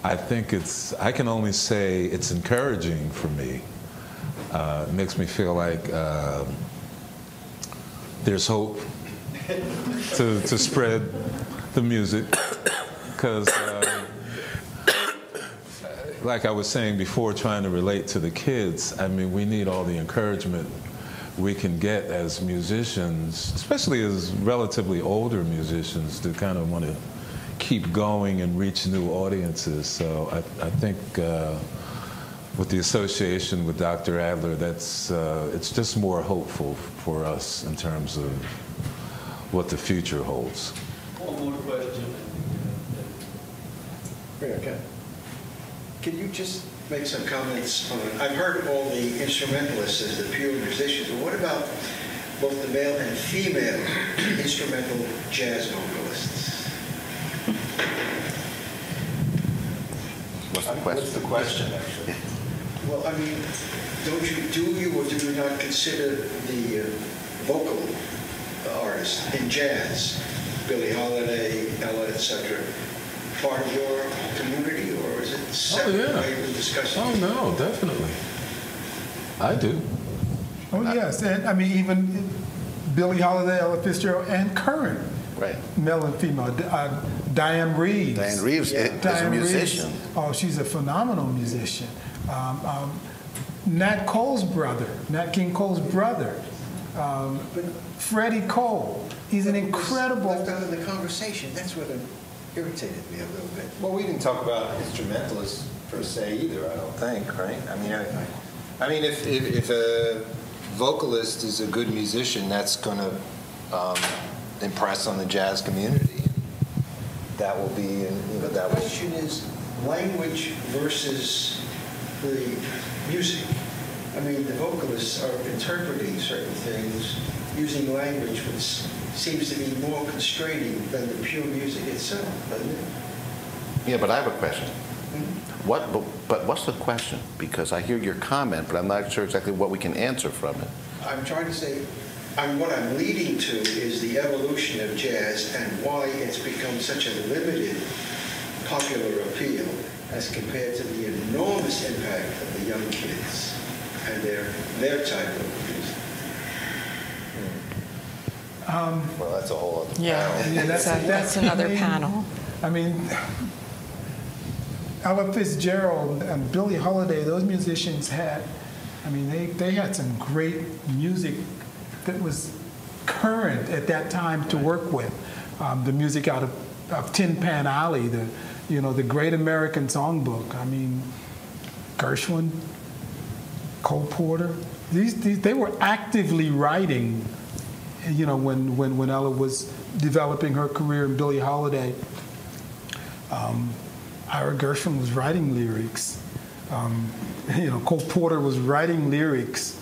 [SPEAKER 6] I think I can only say it's encouraging for me. It makes me feel like there's hope to spread the music, because like I was saying before, trying to relate to the kids, I mean, we need all the encouragement we can get as musicians, especially as relatively older musicians, to kind of want to keep going and reach new audiences. So I think with the association with Dr. Adler, it's just more hopeful for us in terms of what the future holds.
[SPEAKER 10] One more question.
[SPEAKER 2] Okay.
[SPEAKER 10] Can you just make some comments on, I've heard all the instrumentalists as the pure musicians, but what about both the male and female instrumental jazz vocalists?
[SPEAKER 2] What's the question, actually?
[SPEAKER 10] Well, I mean, do you or do you not consider the vocal artists in jazz, Billie Holiday, Ella, etc., part of your community, or is it separate?
[SPEAKER 6] Oh, yeah.
[SPEAKER 10] Are you discussing?
[SPEAKER 6] Oh, no, definitely. I do.
[SPEAKER 7] Oh, yes. And I mean, even Billie Holiday, Ella Fitzgerald, and current
[SPEAKER 2] Right.
[SPEAKER 7] male and female. Diane Reeves.
[SPEAKER 2] Diane Reeves is a musician.
[SPEAKER 7] Oh, she's a phenomenal musician. Nat Cole's brother, Nat King Cole's brother, Freddie Cole. He's an incredible.
[SPEAKER 10] Left out of the conversation. That's what irritated me a little bit.
[SPEAKER 8] Well, we didn't talk about instrumentalists per se either, I don't think, right? I mean, if a vocalist is a good musician, that's going to impress on the jazz community. That will be,
[SPEAKER 10] The question is language versus the music. I mean, the vocalists are interpreting certain things using language which seems to be more constraining than the pure music itself, doesn't it?
[SPEAKER 2] Yeah, but I have a question. But what's the question? Because I hear your comment, but I'm not sure exactly what we can answer from it.
[SPEAKER 10] I'm trying to say, what I'm leading to is the evolution of jazz and why it's become such a limited popular appeal as compared to the enormous impact of the young kids and their type of music.
[SPEAKER 8] well, that's a whole other
[SPEAKER 4] Yeah, that's another panel.
[SPEAKER 7] I mean, Ella Fitzgerald and Billie Holiday, those musicians had, they had some great music that was current at that time to work with. The music out of Tin Pan Alley, the Great American Songbook. Gershwin, Cole Porter. They were actively writing. When Ella was developing her career, and Billie Holiday, Ira Gershwin was writing lyrics. Cole Porter was writing lyrics.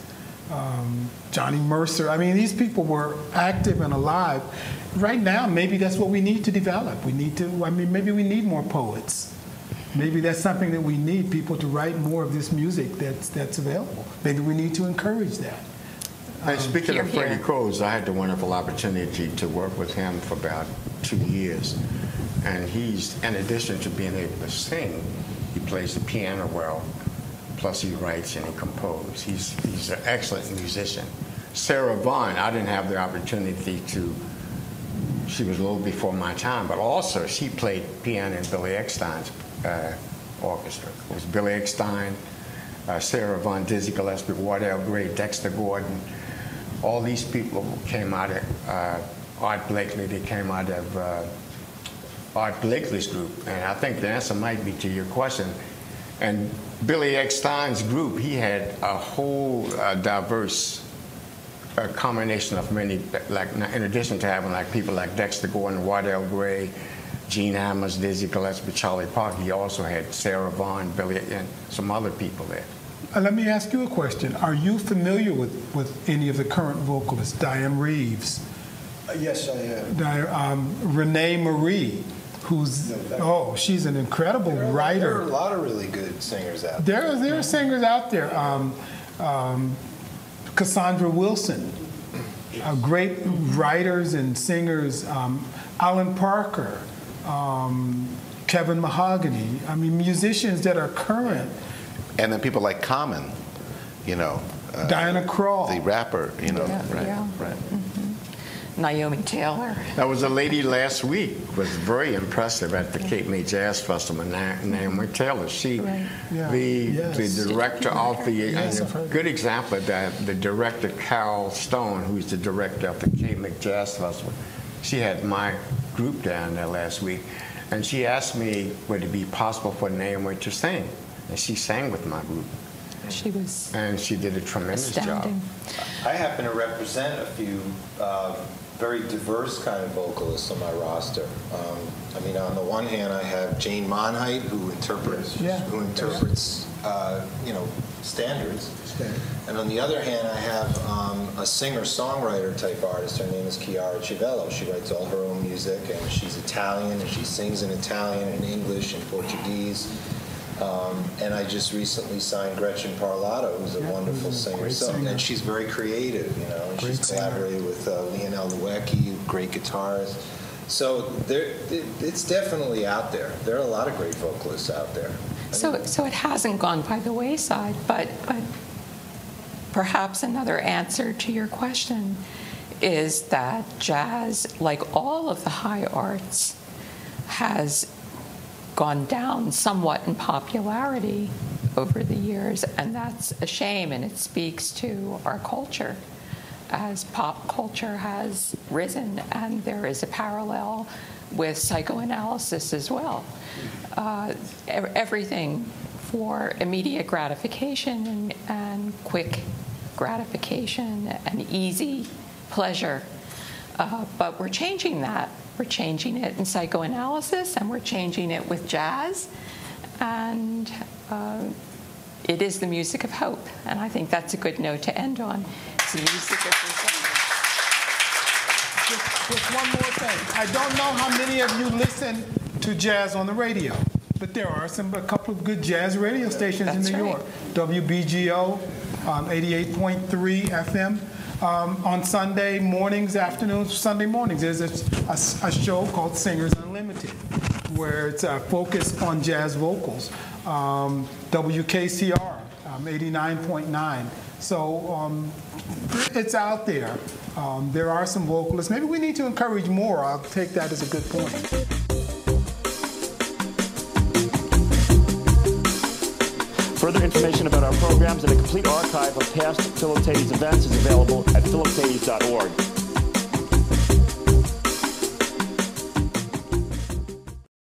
[SPEAKER 7] Johnny Mercer. These people were active and alive. Right now, maybe that's what we need to develop. Maybe we need more poets. Maybe that's something that we need, people to write more of this music that's available. Maybe we need to encourage that.
[SPEAKER 1] And speaking of Freddie Coles, I had the wonderful opportunity to work with him for about 2 years. And he's, in addition to being able to sing, he plays the piano well, plus he writes and he composes. He's an excellent musician. Sarah Vaughan, I didn't have the opportunity she was a little before my time, but also she played piano in Billy Eckstine's orchestra. It was Billy Eckstine, Sarah Vaughan, Dizzy Gillespie, Wardell Gray, Dexter Gordon. All these people came out of Art Blakely. They came out of Art Blakely's group. And I think the answer might be to your question. And Billy Eckstine's group, he had a whole diverse combination of many, in addition to having people like Dexter Gordon, Wardell Gray, Gene Hammers, Dizzy Gillespie, Charlie Parker. He also had Sarah Vaughan, Billy, and some other people there.
[SPEAKER 7] Let me ask you a question. Are you familiar with any of the current vocalists? Diane Reeves.
[SPEAKER 10] Yes, I am.
[SPEAKER 7] Renee Marie, she's an incredible writer.
[SPEAKER 8] There are a lot of really good singers out there.
[SPEAKER 7] There are singers out there. Cassandra Wilson, great writers and singers. Alan Parker, Kevin Mahogany. Musicians that are current.
[SPEAKER 2] And then people like Common,
[SPEAKER 7] Diana Krall,
[SPEAKER 2] the rapper,
[SPEAKER 4] Right. Mm-hmm. Naomi Taylor.
[SPEAKER 1] There was a lady last week was very impressive at the Cape May Jazz Festival. Naomi Taylor. She, the director of the good example of that. The director Carol Stone, who's the director of the Cape May Jazz Festival. She had my group down there last week, and she asked me would it be possible for Naomi to sing. And she sang with my group.
[SPEAKER 4] She was
[SPEAKER 1] and she did a tremendous
[SPEAKER 4] astounding
[SPEAKER 1] job.
[SPEAKER 8] I happen to represent a few very diverse kind of vocalists on my roster. On the one hand, I have Jane Monheit, who interprets standards. And on the other hand, I have a singer-songwriter type artist. Her name is Chiara Civello. She writes all her own music, and she's Italian, and she sings in Italian and English and Portuguese. And I just recently signed Gretchen Parlato, who's a wonderful singer. And she's very creative, and she's collaborated with Lionel Luecki, great guitarist. So it's definitely out there. There are a lot of great vocalists out there.
[SPEAKER 4] So it hasn't gone by the wayside, but perhaps another answer to your question is that jazz, like all of the high arts, has gone down somewhat in popularity over the years, and that's a shame, and it speaks to our culture as pop culture has risen, and there is a parallel with psychoanalysis as well. Everything for immediate gratification and quick gratification and easy pleasure. But we're changing that. We're changing it in psychoanalysis, and we're changing it with jazz. And it is the music of hope. And I think that's a good note to end on. It's the music of resilience.
[SPEAKER 7] Just one more thing. I don't know how many of you listen to jazz on the radio, but there are a couple of good jazz radio stations in New York. WBGO, 88.3 FM. On Sunday mornings, afternoons, Sunday mornings, there's a show called Singers Unlimited, where it's focused on jazz vocals. WKCR, 89.9. So it's out there. There are some vocalists. Maybe we need to encourage more. I'll take that as a good point.
[SPEAKER 11] Further information about our programs and a complete archive of past Philip Tades events is available at philiptades.org.